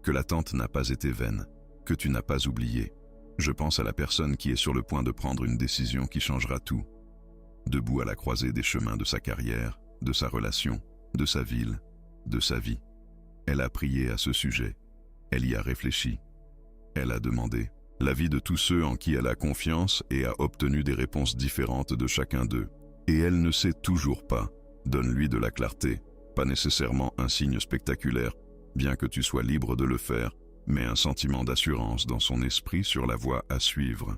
que l'attente n'a pas été vaine, que tu n'as pas oublié. Je pense à la personne qui est sur le point de prendre une décision qui changera tout, debout à la croisée des chemins de sa carrière, de sa relation, de sa ville, de sa vie. Elle a prié à ce sujet, elle y a réfléchi, elle a demandé l'avis de tous ceux en qui elle a confiance et a obtenu des réponses différentes de chacun d'eux. Et elle ne sait toujours pas. Donne-lui de la clarté, pas nécessairement un signe spectaculaire, bien que tu sois libre de le faire, mais un sentiment d'assurance dans son esprit sur la voie à suivre.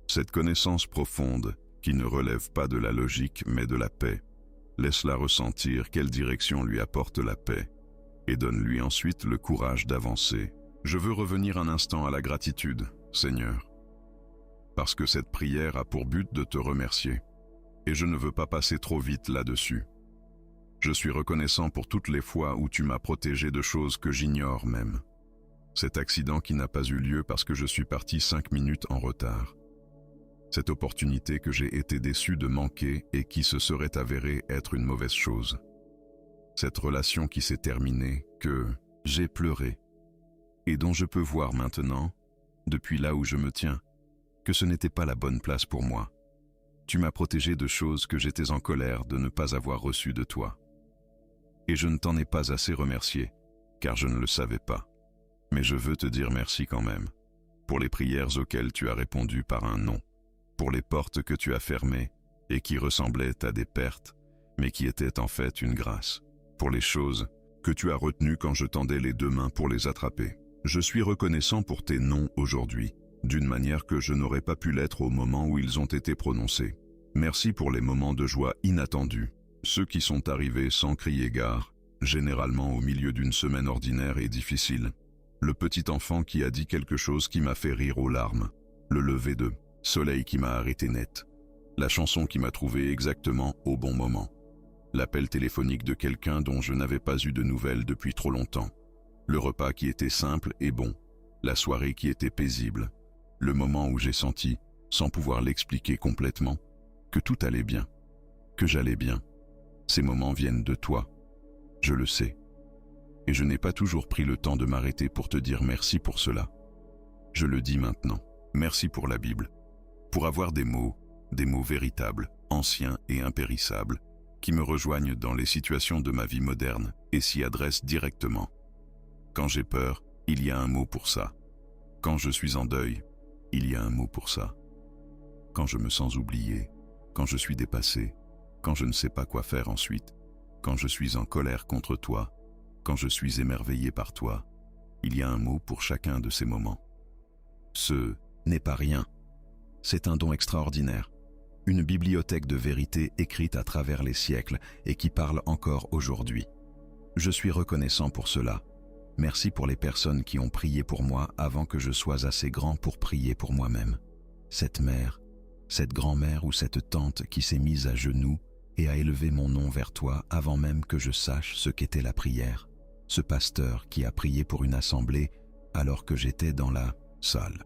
Cette connaissance profonde, qui ne relève pas de la logique mais de la paix, laisse-la ressentir quelle direction lui apporte la paix, et donne-lui ensuite le courage d'avancer. Je veux revenir un instant à la gratitude, Seigneur. parce que cette prière a pour but de te remercier. Et je ne veux pas passer trop vite là-dessus. Je suis reconnaissant pour toutes les fois où tu m'as protégé de choses que j'ignore même. Cet accident qui n'a pas eu lieu parce que je suis parti 5 minutes en retard. Cette opportunité que j'ai été déçu de manquer et qui se serait avérée être une mauvaise chose. Cette relation qui s'est terminée, que j'ai pleuré, et dont je peux voir maintenant, depuis là où je me tiens, que ce n'était pas la bonne place pour moi. Tu m'as protégé de choses que j'étais en colère de ne pas avoir reçues de toi. Et je ne t'en ai pas assez remercié, car je ne le savais pas. Mais je veux te dire merci quand même, pour les prières auxquelles tu as répondu par un non, pour les portes que tu as fermées et qui ressemblaient à des pertes, mais qui étaient en fait une grâce, pour les choses que tu as retenues quand je tendais les 2 mains pour les attraper. Je suis reconnaissant pour tes noms aujourd'hui, d'une manière que je n'aurais pas pu l'être au moment où ils ont été prononcés. Merci pour les moments de joie inattendus, ceux qui sont arrivés sans crier gare, généralement au milieu d'une semaine ordinaire et difficile. Le petit enfant qui a dit quelque chose qui m'a fait rire aux larmes, le lever de soleil qui m'a arrêté net, la chanson qui m'a trouvé exactement au bon moment, l'appel téléphonique de quelqu'un dont je n'avais pas eu de nouvelles depuis trop longtemps, le repas qui était simple et bon, la soirée qui était paisible, le moment où j'ai senti, sans pouvoir l'expliquer complètement, que tout allait bien, que j'allais bien. Ces moments viennent de toi, je le sais. Et je n'ai pas toujours pris le temps de m'arrêter pour te dire merci pour cela. Je le dis maintenant, merci pour la Bible, pour avoir des mots véritables, anciens et impérissables, qui me rejoignent dans les situations de ma vie moderne et s'y adressent directement. Quand j'ai peur, il y a un mot pour ça. Quand je suis en deuil, il y a un mot pour ça. Quand je me sens oublié, quand je suis dépassé, quand je ne sais pas quoi faire ensuite, quand je suis en colère contre toi, quand je suis émerveillé par toi, il y a un mot pour chacun de ces moments. Ce n'est pas rien. C'est un don extraordinaire. Une bibliothèque de vérité écrite à travers les siècles et qui parle encore aujourd'hui. Je suis reconnaissant pour cela. Merci pour les personnes qui ont prié pour moi avant que je sois assez grand pour prier pour moi-même. Cette mère, cette grand-mère ou cette tante qui s'est mise à genoux et a élevé mon nom vers toi avant même que je sache ce qu'était la prière. Ce pasteur qui a prié pour une assemblée alors que j'étais dans la salle.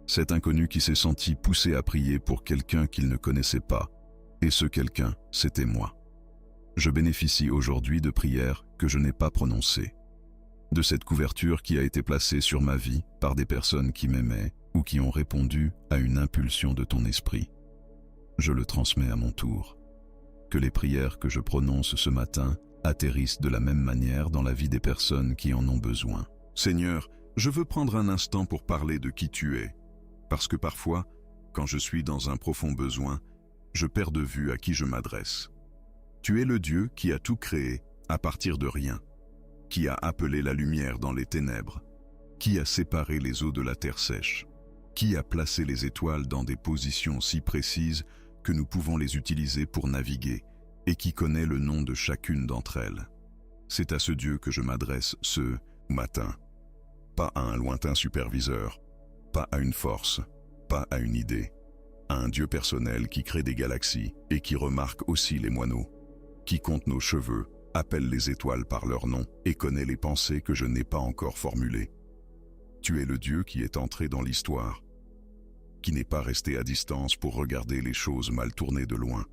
Cet inconnu qui s'est senti poussé à prier pour quelqu'un qu'il ne connaissait pas. Et ce quelqu'un, c'était moi. Je bénéficie aujourd'hui de prières que je n'ai pas prononcées. De cette couverture qui a été placée sur ma vie par des personnes qui m'aimaient ou qui ont répondu à une impulsion de ton esprit. Je le transmets à mon tour. Que les prières que je prononce ce matin atterrissent de la même manière dans la vie des personnes qui en ont besoin. Seigneur, je veux prendre un instant pour parler de qui tu es, parce que parfois, quand je suis dans un profond besoin, je perds de vue à qui je m'adresse. Tu es le Dieu qui a tout créé à partir de rien, qui a appelé la lumière dans les ténèbres, qui a séparé les eaux de la terre sèche, qui a placé les étoiles dans des positions si précises que nous pouvons les utiliser pour naviguer, et qui connaît le nom de chacune d'entre elles. C'est à ce Dieu que je m'adresse ce matin. Pas à un lointain superviseur, pas à une force, pas à une idée. À un Dieu personnel qui crée des galaxies et qui remarque aussi les moineaux, qui compte nos cheveux, appelle les étoiles par leur nom et connaît les pensées que je n'ai pas encore formulées. Tu es le Dieu qui est entré dans l'histoire, qui n'est pas resté à distance pour regarder les choses mal tournées de loin,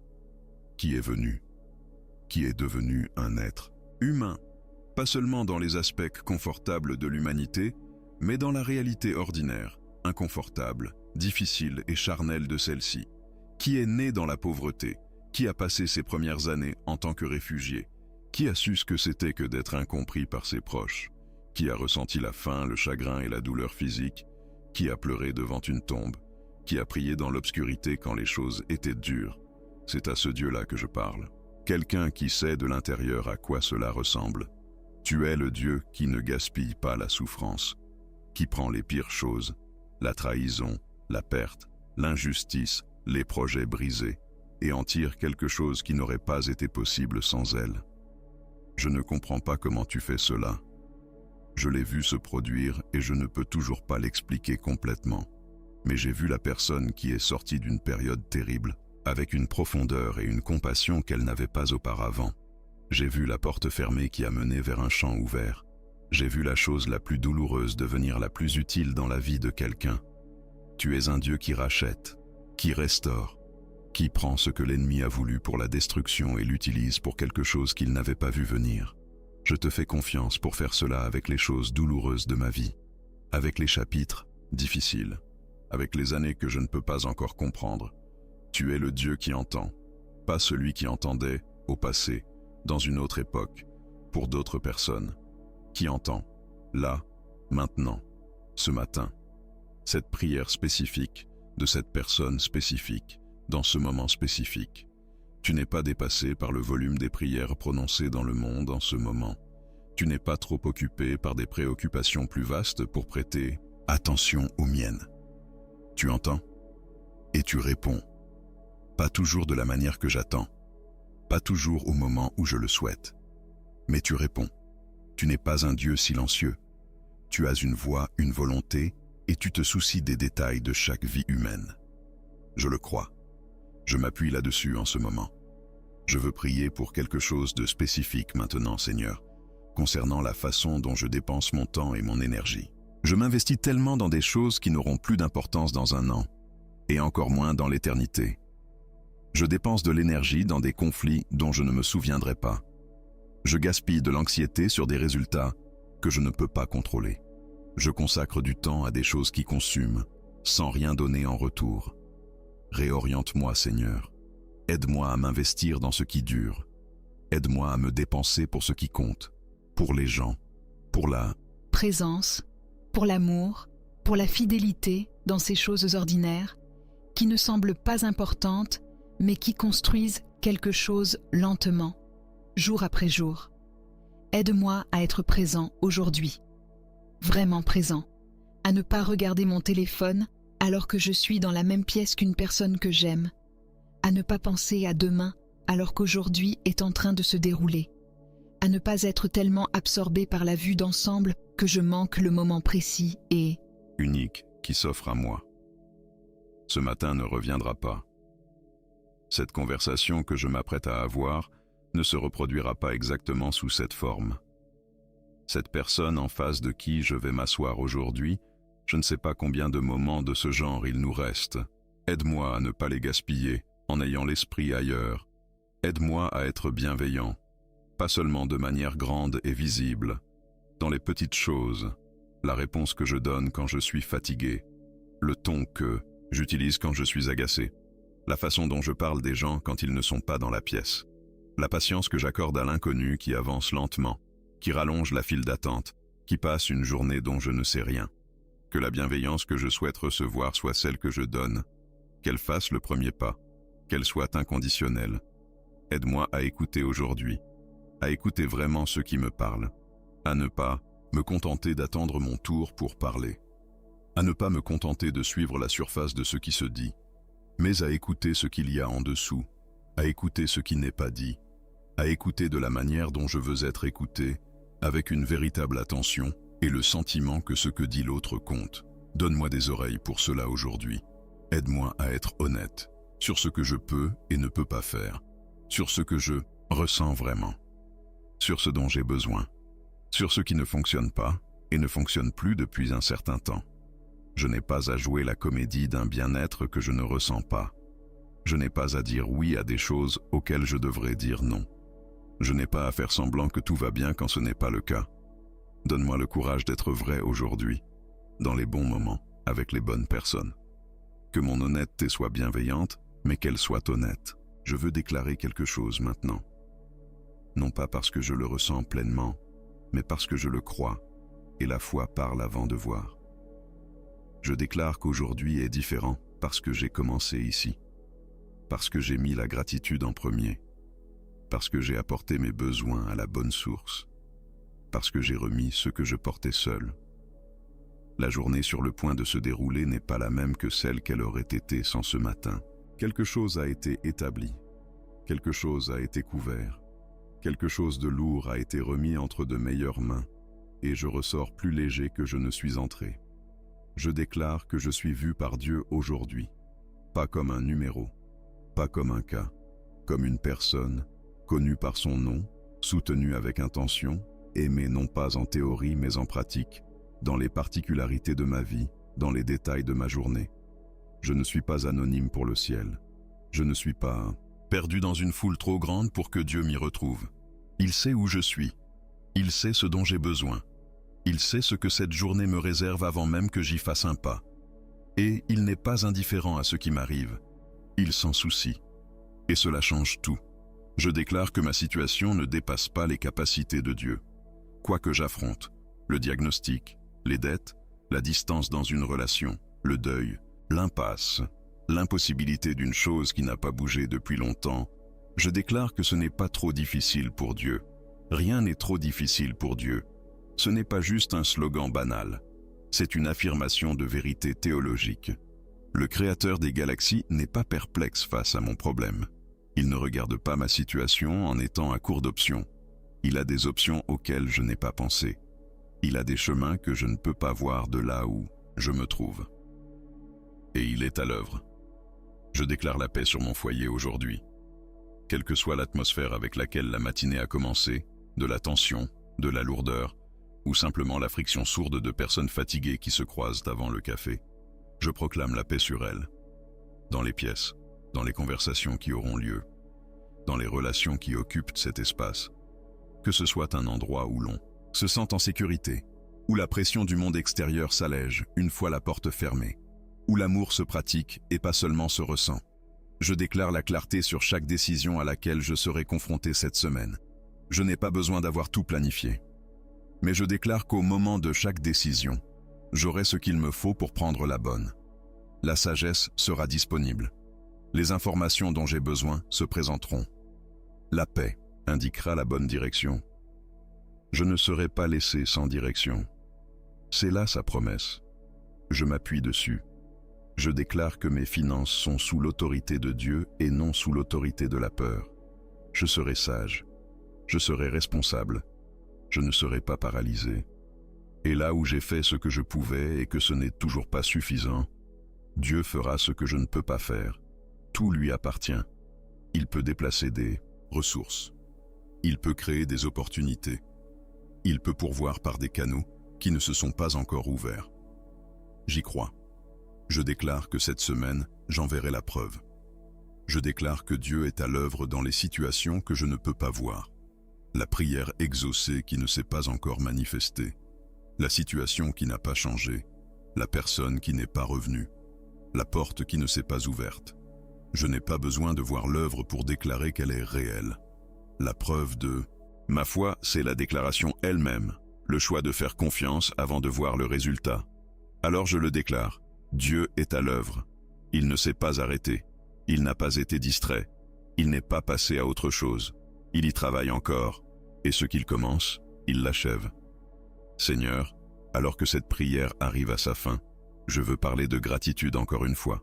qui est venu, qui est devenu un être humain, pas seulement dans les aspects confortables de l'humanité, mais dans la réalité ordinaire, inconfortable, difficile et charnelle de celle-ci, qui est né dans la pauvreté, qui a passé ses premières années en tant que réfugié, qui a su ce que c'était que d'être incompris par ses proches, qui a ressenti la faim, le chagrin et la douleur physique, qui a pleuré devant une tombe, qui a prié dans l'obscurité quand les choses étaient dures. C'est à ce Dieu-là que je parle. Quelqu'un qui sait de l'intérieur à quoi cela ressemble. Tu es le Dieu qui ne gaspille pas la souffrance, qui prend les pires choses, la trahison, la perte, l'injustice, les projets brisés, et en tire quelque chose qui n'aurait pas été possible sans elle. Je ne comprends pas comment tu fais cela. Je l'ai vu se produire et je ne peux toujours pas l'expliquer complètement. mais j'ai vu la personne qui est sortie d'une période terrible, avec une profondeur et une compassion qu'elle n'avait pas auparavant. J'ai vu la porte fermée qui a mené vers un champ ouvert. J'ai vu la chose la plus douloureuse devenir la plus utile dans la vie de quelqu'un. Tu es un Dieu qui rachète, qui restaure, qui prend ce que l'ennemi a voulu pour la destruction et l'utilise pour quelque chose qu'il n'avait pas vu venir. Je te fais confiance pour faire cela avec les choses douloureuses de ma vie, avec les chapitres difficiles, avec les années que je ne peux pas encore comprendre. Tu es le Dieu qui entend, pas celui qui entendait au passé, dans une autre époque, pour d'autres personnes, qui entend, là, maintenant, ce matin, cette prière spécifique de cette personne spécifique, dans ce moment spécifique. Tu n'es pas dépassé par le volume des prières prononcées dans le monde en ce moment. Tu n'es pas trop occupé par des préoccupations plus vastes pour prêter attention aux miennes. Tu entends et tu réponds. Pas toujours de la manière que j'attends, pas toujours au moment où je le souhaite, mais tu réponds. Tu n'es pas un Dieu silencieux. Tu as une voix, une volonté, et tu te soucies des détails de chaque vie humaine. Je le crois. Je m'appuie là-dessus en ce moment. Je veux prier pour quelque chose de spécifique maintenant, Seigneur, concernant la façon dont je dépense mon temps et mon énergie. Je m'investis tellement dans des choses qui n'auront plus d'importance dans un an, et encore moins dans l'éternité. Je dépense de l'énergie dans des conflits dont je ne me souviendrai pas. Je gaspille de l'anxiété sur des résultats que je ne peux pas contrôler. Je consacre du temps à des choses qui consument, sans rien donner en retour. Réoriente-moi, Seigneur. Aide-moi à m'investir dans ce qui dure. Aide-moi à me dépenser pour ce qui compte, pour les gens, pour la présence, pour l'amour, pour la fidélité dans ces choses ordinaires, qui ne semblent pas importantes, mais qui construisent quelque chose lentement, jour après jour. Aide-moi à être présent aujourd'hui, vraiment présent, à ne pas regarder mon téléphone alors que je suis dans la même pièce qu'une personne que j'aime, à ne pas penser à demain alors qu'aujourd'hui est en train de se dérouler, à ne pas être tellement absorbé par la vue d'ensemble que je manque le moment précis et unique qui s'offre à moi. Ce matin ne reviendra pas. Cette conversation que je m'apprête à avoir ne se reproduira pas exactement sous cette forme. Cette personne en face de qui je vais m'asseoir aujourd'hui, je ne sais pas combien de moments de ce genre il nous reste. Aide-moi à ne pas les gaspiller en ayant l'esprit ailleurs. Aide-moi à être bienveillant, pas seulement de manière grande et visible, dans les petites choses, la réponse que je donne quand je suis fatigué, le ton que j'utilise quand je suis agacé, la façon dont je parle des gens quand ils ne sont pas dans la pièce, la patience que j'accorde à l'inconnu qui avance lentement, qui rallonge la file d'attente, qui passe une journée dont je ne sais rien. Que la bienveillance que je souhaite recevoir soit celle que je donne, qu'elle fasse le premier pas, qu'elle soit inconditionnelle. Aide-moi à écouter aujourd'hui, à écouter vraiment ceux qui me parlent, à ne pas me contenter d'attendre mon tour pour parler, à ne pas me contenter de suivre la surface de ce qui se dit, mais à écouter ce qu'il y a en dessous, à écouter ce qui n'est pas dit, à écouter de la manière dont je veux être écouté, avec une véritable attention et le sentiment que ce que dit l'autre compte. Donne-moi des oreilles pour cela aujourd'hui. Aide-moi à être honnête sur ce que je peux et ne peux pas faire, sur ce que je ressens vraiment, sur ce dont j'ai besoin, sur ce qui ne fonctionne pas et ne fonctionne plus depuis un certain temps. Je n'ai pas à jouer la comédie d'un bien-être que je ne ressens pas. Je n'ai pas à dire oui à des choses auxquelles je devrais dire non. Je n'ai pas à faire semblant que tout va bien quand ce n'est pas le cas. Donne-moi le courage d'être vrai aujourd'hui, dans les bons moments, avec les bonnes personnes. Que mon honnêteté soit bienveillante, mais qu'elle soit honnête. Je veux déclarer quelque chose maintenant. Non pas parce que je le ressens pleinement, mais parce que je le crois, et la foi parle avant de voir. Je déclare qu'aujourd'hui est différent parce que j'ai commencé ici, parce que j'ai mis la gratitude en premier, parce que j'ai apporté mes besoins à la bonne source, parce que j'ai remis ce que je portais seul. La journée sur le point de se dérouler n'est pas la même que celle qu'elle aurait été sans ce matin. Quelque chose a été établi, quelque chose a été couvert, quelque chose de lourd a été remis entre de meilleures mains, et je ressors plus léger que je ne suis entré. je déclare que je suis vu par Dieu aujourd'hui, pas comme un numéro, pas comme un cas, comme une personne, connue par son nom, soutenue avec intention, aimée non pas en théorie mais en pratique, dans les particularités de ma vie, dans les détails de ma journée. Je ne suis pas anonyme pour le ciel. Je ne suis pas perdu dans une foule trop grande pour que Dieu m'y retrouve. Il sait où je suis. Il sait ce dont j'ai besoin. Il sait ce que cette journée me réserve avant même que j'y fasse un pas. Et il n'est pas indifférent à ce qui m'arrive. Il s'en soucie. Et cela change tout. Je déclare que ma situation ne dépasse pas les capacités de Dieu. Quoi que j'affronte, le diagnostic, les dettes, la distance dans une relation, le deuil, l'impasse, l'impossibilité d'une chose qui n'a pas bougé depuis longtemps, je déclare que ce n'est pas trop difficile pour Dieu. Rien n'est trop difficile pour Dieu. Ce n'est pas juste un slogan banal. C'est une affirmation de vérité théologique. Le Créateur des galaxies n'est pas perplexe face à mon problème. Il ne regarde pas ma situation en étant à court d'options. Il a des options auxquelles je n'ai pas pensé. Il a des chemins que je ne peux pas voir de là où je me trouve. Et il est à l'œuvre. Je déclare la paix sur mon foyer aujourd'hui. Quelle que soit l'atmosphère avec laquelle la matinée a commencé, de la tension, de la lourdeur, ou simplement la friction sourde de personnes fatiguées qui se croisent avant le café, je proclame la paix sur elles. Dans les pièces, dans les conversations qui auront lieu, dans les relations qui occupent cet espace, que ce soit un endroit où l'on se sent en sécurité, où la pression du monde extérieur s'allège une fois la porte fermée, où l'amour se pratique et pas seulement se ressent. Je déclare la clarté sur chaque décision à laquelle je serai confronté cette semaine. Je n'ai pas besoin d'avoir tout planifié. Mais je déclare qu'au moment de chaque décision, j'aurai ce qu'il me faut pour prendre la bonne. La sagesse sera disponible. Les informations dont j'ai besoin se présenteront. La paix indiquera la bonne direction. Je ne serai pas laissé sans direction. C'est là sa promesse. Je m'appuie dessus. Je déclare que mes finances sont sous l'autorité de Dieu et non sous l'autorité de la peur. Je serai sage. Je serai responsable. Je ne serai pas paralysé. Et là où j'ai fait ce que je pouvais et que ce n'est toujours pas suffisant, Dieu fera ce que je ne peux pas faire. Tout lui appartient. Il peut déplacer des ressources. Il peut créer des opportunités. Il peut pourvoir par des canaux qui ne se sont pas encore ouverts. J'y crois. Je déclare que cette semaine, j'en verrai la preuve. Je déclare que Dieu est à l'œuvre dans les situations que je ne peux pas voir. La prière exaucée qui ne s'est pas encore manifestée. La situation qui n'a pas changé. La personne qui n'est pas revenue. La porte qui ne s'est pas ouverte. Je n'ai pas besoin de voir l'œuvre pour déclarer qu'elle est réelle. La preuve de ma foi, c'est la déclaration elle-même, le choix de faire confiance avant de voir le résultat. Alors je le déclare. Dieu est à l'œuvre. Il ne s'est pas arrêté. Il n'a pas été distrait. Il n'est pas passé à autre chose. Il y travaille encore. Et ce qu'il commence, il l'achève. Seigneur, alors que cette prière arrive à sa fin, je veux parler de gratitude encore une fois.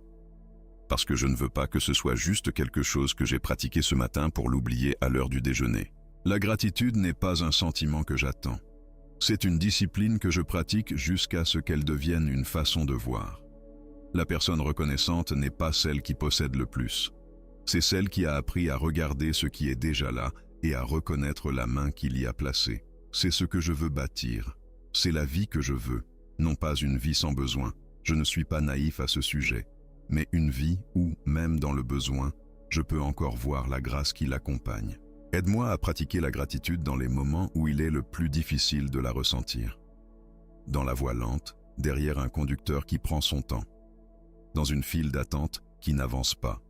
Parce que je ne veux pas que ce soit juste quelque chose que j'ai pratiqué ce matin pour l'oublier à l'heure du déjeuner. La gratitude n'est pas un sentiment que j'attends. C'est une discipline que je pratique jusqu'à ce qu'elle devienne une façon de voir. La personne reconnaissante n'est pas celle qui possède le plus. C'est celle qui a appris à regarder ce qui est déjà là et à reconnaître la main qui l'y a placé. C'est ce que je veux bâtir. C'est la vie que je veux, non pas une vie sans besoin. Je ne suis pas naïf à ce sujet, mais une vie où, même dans le besoin, je peux encore voir la grâce qui l'accompagne. Aide-moi à pratiquer la gratitude dans les moments où il est le plus difficile de la ressentir. Dans la voie lente, derrière un conducteur qui prend son temps. Dans une file d'attente qui n'avance pas.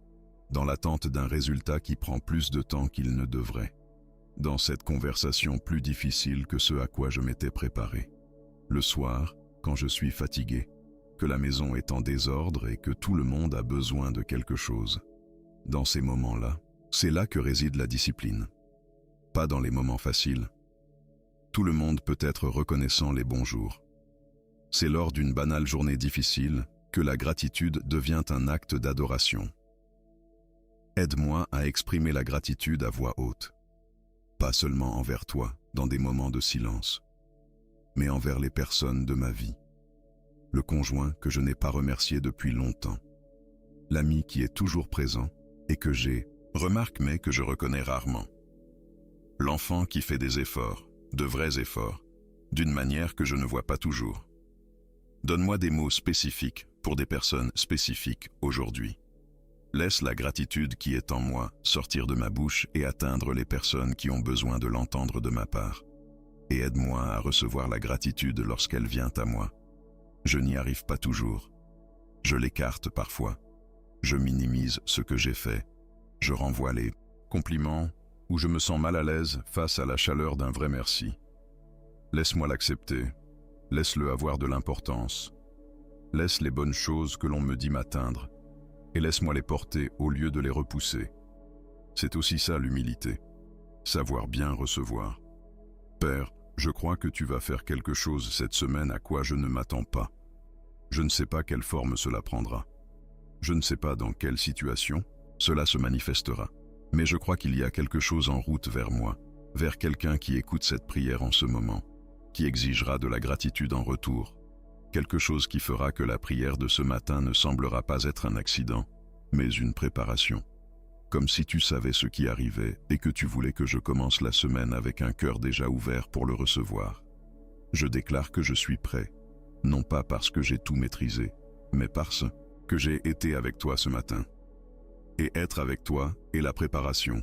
Dans l'attente d'un résultat qui prend plus de temps qu'il ne devrait. Dans cette conversation plus difficile que ce à quoi je m'étais préparé. Le soir, quand je suis fatigué, que la maison est en désordre et que tout le monde a besoin de quelque chose. Dans ces moments-là, c'est là que réside la discipline. Pas dans les moments faciles. Tout le monde peut être reconnaissant les bons jours. C'est lors d'une banale journée difficile que la gratitude devient un acte d'adoration. Aide-moi à exprimer la gratitude à voix haute. Pas seulement envers toi, dans des moments de silence, mais envers les personnes de ma vie. le conjoint que je n'ai pas remercié depuis longtemps, l'ami qui est toujours présent et que j'ai, remarque mais que je reconnais rarement, l'enfant qui fait des efforts, de vrais efforts, d'une manière que je ne vois pas toujours. Donne-moi des mots spécifiques pour des personnes spécifiques aujourd'hui. Laisse la gratitude qui est en moi sortir de ma bouche et atteindre les personnes qui ont besoin de l'entendre de ma part. Et aide-moi à recevoir la gratitude lorsqu'elle vient à moi. Je n'y arrive pas toujours. Je l'écarte parfois. Je minimise ce que j'ai fait. Je renvoie les compliments ou je me sens mal à l'aise face à la chaleur d'un vrai merci. Laisse-moi l'accepter. Laisse-le avoir de l'importance. Laisse les bonnes choses que l'on me dit m'atteindre et laisse-moi les porter au lieu de les repousser. C'est aussi ça l'humilité. Savoir bien recevoir. Père, je crois que tu vas faire quelque chose cette semaine à quoi je ne m'attends pas. Je ne sais pas quelle forme cela prendra. Je ne sais pas dans quelle situation cela se manifestera. Mais je crois qu'il y a quelque chose en route vers moi, vers quelqu'un qui écoute cette prière en ce moment, qui exigera de la gratitude en retour. Quelque chose qui fera que la prière de ce matin ne semblera pas être un accident, mais une préparation. Comme si tu savais ce qui arrivait et que tu voulais que je commence la semaine avec un cœur déjà ouvert pour le recevoir. Je déclare que je suis prêt, non pas parce que j'ai tout maîtrisé, mais parce que j'ai été avec toi ce matin. Et être avec toi est la préparation,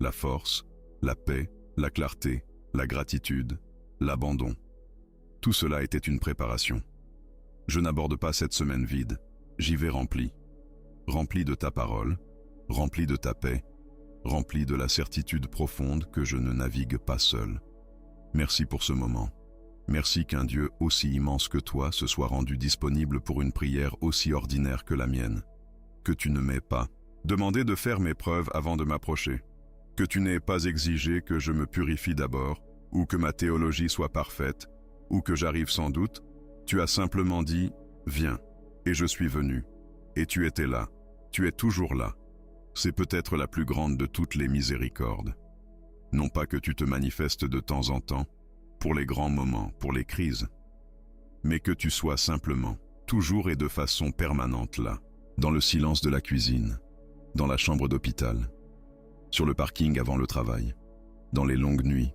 la force, la paix, la clarté, la gratitude, l'abandon. Tout cela était une préparation. Je n'aborde pas cette semaine vide, j'y vais rempli de ta parole, rempli de ta paix, rempli de la certitude profonde que je ne navigue pas seul. Merci pour ce moment. Merci qu'un Dieu aussi immense que toi se soit rendu disponible pour une prière aussi ordinaire que la mienne. Que tu ne m'aies pas demandé de faire mes preuves avant de m'approcher. Que tu n'aies pas exigé que je me purifie d'abord, ou que ma théologie soit parfaite, ou que j'arrive sans doute. Tu as simplement dit « Viens », et je suis venu. Et tu étais là, tu es toujours là. C'est peut-être la plus grande de toutes les miséricordes. Non pas que tu te manifestes de temps en temps, pour les grands moments, pour les crises, mais que tu sois simplement, toujours et de façon permanente là, dans le silence de la cuisine, dans la chambre d'hôpital, sur le parking avant le travail, dans les longues nuits,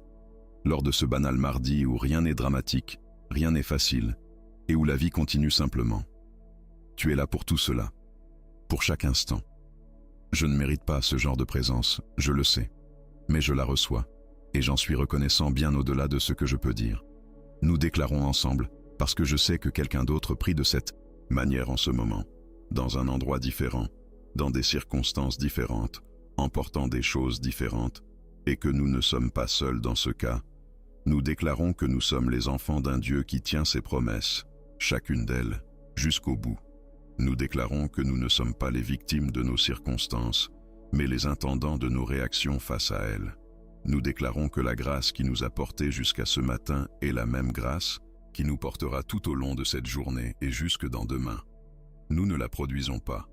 lors de ce banal mardi où rien n'est dramatique, rien n'est facile, et où la vie continue simplement. Tu es là pour tout cela, pour chaque instant. Je ne mérite pas ce genre de présence, je le sais, mais je la reçois, et j'en suis reconnaissant bien au-delà de ce que je peux dire. Nous déclarons ensemble, parce que je sais que quelqu'un d'autre prie de cette manière en ce moment, dans un endroit différent, dans des circonstances différentes, en portant des choses différentes, et que nous ne sommes pas seuls dans ce cas. Nous déclarons que nous sommes les enfants d'un Dieu qui tient ses promesses, chacune d'elles, jusqu'au bout. Nous déclarons que nous ne sommes pas les victimes de nos circonstances, mais les intendants de nos réactions face à elles. Nous déclarons que la grâce qui nous a portés jusqu'à ce matin est la même grâce qui nous portera tout au long de cette journée et jusque dans demain. Nous ne la produisons pas,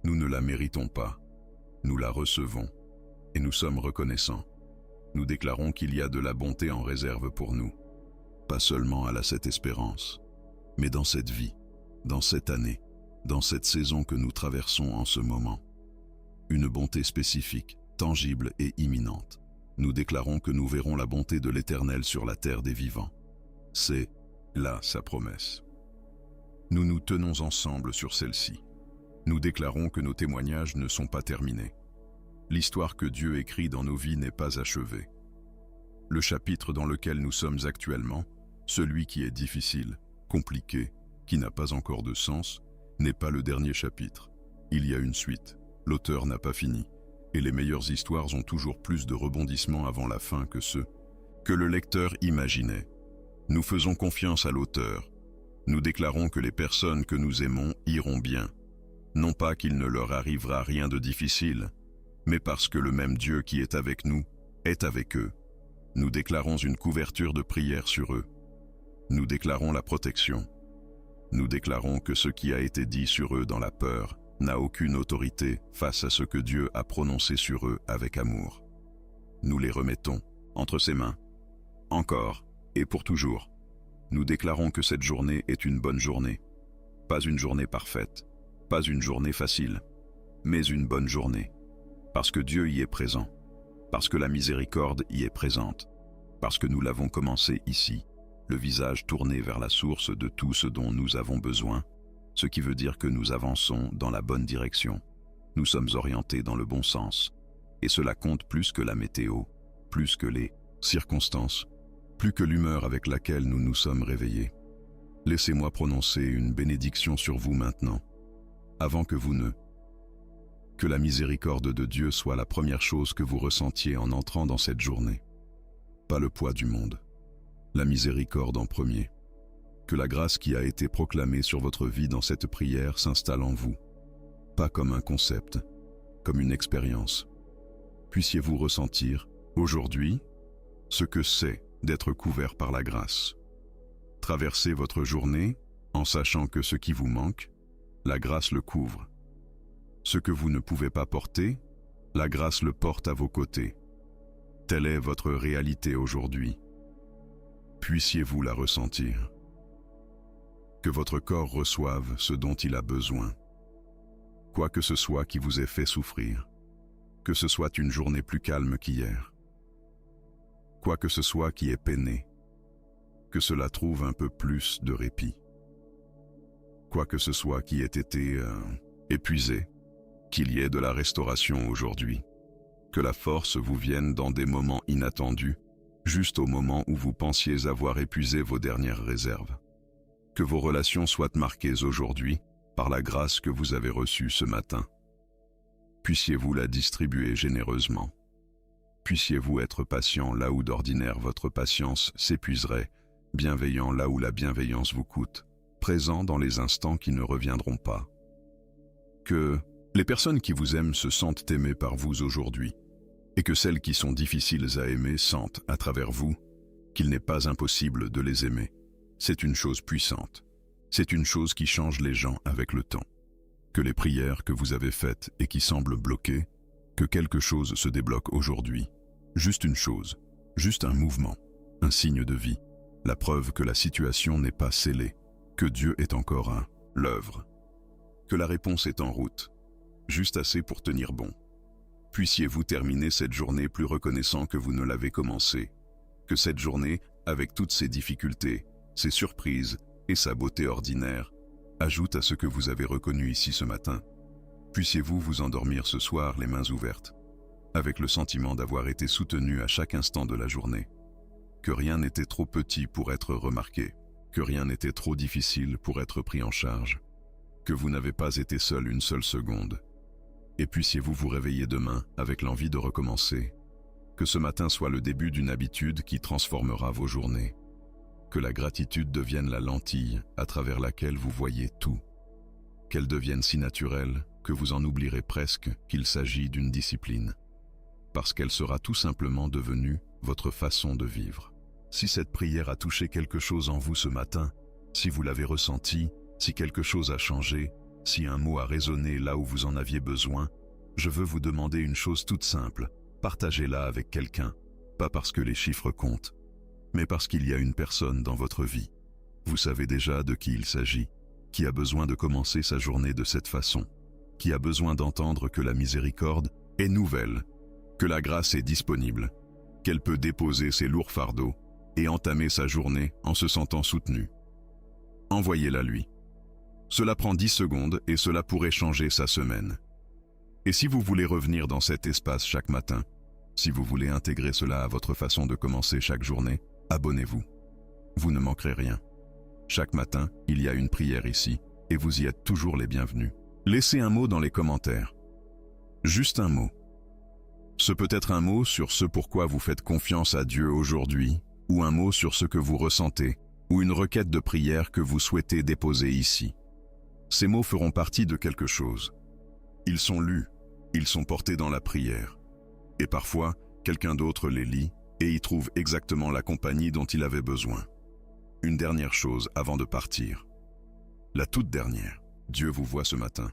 nous ne la méritons pas, nous la recevons et nous sommes reconnaissants. Nous déclarons qu'il y a de la bonté en réserve pour nous, pas seulement à cette espérance, mais dans cette vie, dans cette année, dans cette saison que nous traversons en ce moment. Une bonté spécifique, tangible et imminente. Nous déclarons que nous verrons la bonté de l'Éternel sur la terre des vivants. C'est là sa promesse. Nous nous tenons ensemble sur celle-ci. Nous déclarons que nos témoignages ne sont pas terminés. L'histoire que Dieu écrit dans nos vies n'est pas achevée. Le chapitre dans lequel nous sommes actuellement, celui qui est difficile, compliqué, qui n'a pas encore de sens, n'est pas le dernier chapitre. Il y a une suite. L'auteur n'a pas fini. Et les meilleures histoires ont toujours plus de rebondissements avant la fin que ceux que le lecteur imaginait. Nous faisons confiance à l'auteur. Nous déclarons que les personnes que nous aimons iront bien. Non pas qu'il ne leur arrivera rien de difficile, mais parce que le même Dieu qui est avec nous est avec eux. Nous déclarons une couverture de prière sur eux. Nous déclarons la protection. Nous déclarons que ce qui a été dit sur eux dans la peur n'a aucune autorité face à ce que Dieu a prononcé sur eux avec amour. Nous les remettons entre ses mains, encore et pour toujours. nous déclarons que cette journée est une bonne journée. Pas une journée parfaite, pas une journée facile, mais une bonne journée. Parce que Dieu y est présent, parce que la miséricorde y est présente, parce que nous l'avons commencé ici, le visage tourné vers la source de tout ce dont nous avons besoin, ce qui veut dire que nous avançons dans la bonne direction. Nous sommes orientés dans le bon sens, et cela compte plus que la météo, plus que les circonstances, plus que l'humeur avec laquelle nous nous sommes réveillés. Laissez-moi prononcer une bénédiction sur vous maintenant, avant que vous ne... Que la miséricorde de Dieu soit la première chose que vous ressentiez en entrant dans cette journée. Pas le poids du monde. La miséricorde en premier. Que la grâce qui a été proclamée sur votre vie dans cette prière s'installe en vous. Pas comme un concept, comme une expérience. Puissiez-vous ressentir, aujourd'hui, ce que c'est d'être couvert par la grâce. Traversez votre journée en sachant que ce qui vous manque, la grâce le couvre. Ce que vous ne pouvez pas porter, la grâce le porte à vos côtés. Telle est votre réalité aujourd'hui. Puissiez-vous la ressentir. Que votre corps reçoive ce dont il a besoin. Quoi que ce soit qui vous ait fait souffrir, que ce soit une journée plus calme qu'hier. Quoi que ce soit qui ait peiné, que cela trouve un peu plus de répit. Quoi que ce soit qui ait été épuisé, qu'il y ait de la restauration aujourd'hui. Que la force vous vienne dans des moments inattendus, juste au moment où vous pensiez avoir épuisé vos dernières réserves. Que vos relations soient marquées aujourd'hui par la grâce que vous avez reçue ce matin. Puissiez-vous la distribuer généreusement. Puissiez-vous être patient là où d'ordinaire votre patience s'épuiserait, bienveillant là où la bienveillance vous coûte, présent dans les instants qui ne reviendront pas. Que les personnes qui vous aiment se sentent aimées par vous aujourd'hui, et que celles qui sont difficiles à aimer sentent, à travers vous, qu'il n'est pas impossible de les aimer. C'est une chose puissante. C'est une chose qui change les gens avec le temps. Que les prières que vous avez faites et qui semblent bloquées, que quelque chose se débloque aujourd'hui. Juste une chose, juste un mouvement, un signe de vie, la preuve que la situation n'est pas scellée, que Dieu est encore l'œuvre, que la réponse est en route, juste assez pour tenir bon. Puissiez-vous terminer cette journée plus reconnaissant que vous ne l'avez commencée, que cette journée, avec toutes ses difficultés, ses surprises et sa beauté ordinaire, ajoute à ce que vous avez reconnu ici ce matin. Puissiez-vous vous endormir ce soir les mains ouvertes, avec le sentiment d'avoir été soutenu à chaque instant de la journée, que rien n'était trop petit pour être remarqué, que rien n'était trop difficile pour être pris en charge, que vous n'avez pas été seul une seule seconde. Et puissiez-vous vous réveiller demain avec l'envie de recommencer, que ce matin soit le début d'une habitude qui transformera vos journées, que la gratitude devienne la lentille à travers laquelle vous voyez tout, qu'elle devienne si naturelle que vous en oublierez presque qu'il s'agit d'une discipline, parce qu'elle sera tout simplement devenue votre façon de vivre. Si cette prière a touché quelque chose en vous ce matin, si vous l'avez ressenti, si quelque chose a changé, si un mot a résonné là où vous en aviez besoin, je veux vous demander une chose toute simple, partagez-la avec quelqu'un, pas parce que les chiffres comptent, mais parce qu'il y a une personne dans votre vie. Vous savez déjà de qui il s'agit, qui a besoin de commencer sa journée de cette façon, qui a besoin d'entendre que la miséricorde est nouvelle, que la grâce est disponible, qu'elle peut déposer ses lourds fardeaux et entamer sa journée en se sentant soutenue. Envoyez-la lui. Cela prend 10 secondes et cela pourrait changer sa semaine. Et si vous voulez revenir dans cet espace chaque matin, si vous voulez intégrer cela à votre façon de commencer chaque journée, abonnez-vous. Vous ne manquerez rien. Chaque matin, il y a une prière ici et vous y êtes toujours les bienvenus. Laissez un mot dans les commentaires. Juste un mot. Ce peut être un mot sur ce pourquoi vous faites confiance à Dieu aujourd'hui, ou un mot sur ce que vous ressentez, ou une requête de prière que vous souhaitez déposer ici. Ces mots feront partie de quelque chose. Ils sont lus, ils sont portés dans la prière. Et parfois, quelqu'un d'autre les lit et y trouve exactement la compagnie dont il avait besoin. Une dernière chose avant de partir. La toute dernière. Dieu vous voit ce matin.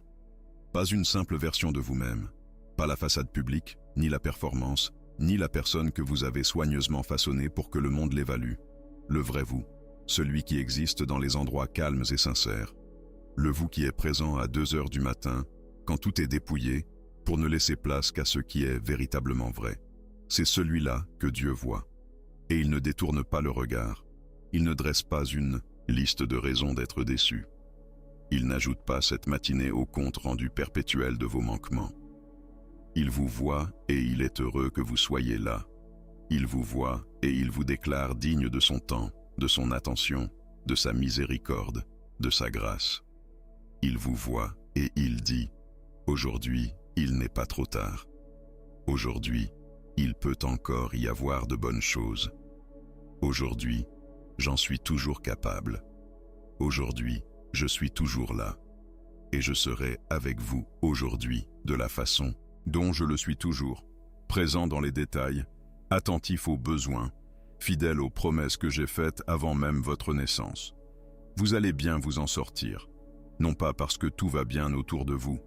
Pas une simple version de vous-même, pas la façade publique, ni la performance, ni la personne que vous avez soigneusement façonnée pour que le monde l'évalue. Le vrai vous, celui qui existe dans les endroits calmes et sincères, le vous qui est présent à 2 heures du matin, quand tout est dépouillé, pour ne laisser place qu'à ce qui est véritablement vrai. C'est celui-là que Dieu voit. Et il ne détourne pas le regard. Il ne dresse pas une liste de raisons d'être déçu. Il n'ajoute pas cette matinée au compte rendu perpétuel de vos manquements. Il vous voit et il est heureux que vous soyez là. Il vous voit et il vous déclare digne de son temps, de son attention, de sa miséricorde, de sa grâce. Il vous voit et il dit, aujourd'hui, il n'est pas trop tard. Aujourd'hui, il peut encore y avoir de bonnes choses. Aujourd'hui, j'en suis toujours capable. Aujourd'hui, je suis toujours là. Et je serai avec vous aujourd'hui de la façon dont je le suis toujours, présent dans les détails, attentif aux besoins, fidèle aux promesses que j'ai faites avant même votre naissance. Vous allez bien vous en sortir, non pas parce que tout va bien autour de vous,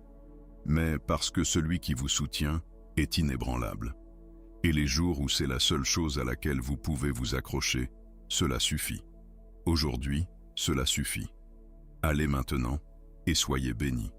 mais parce que celui qui vous soutient est inébranlable. Et les jours où c'est la seule chose à laquelle vous pouvez vous accrocher, cela suffit. Aujourd'hui, cela suffit. Allez maintenant et soyez bénis.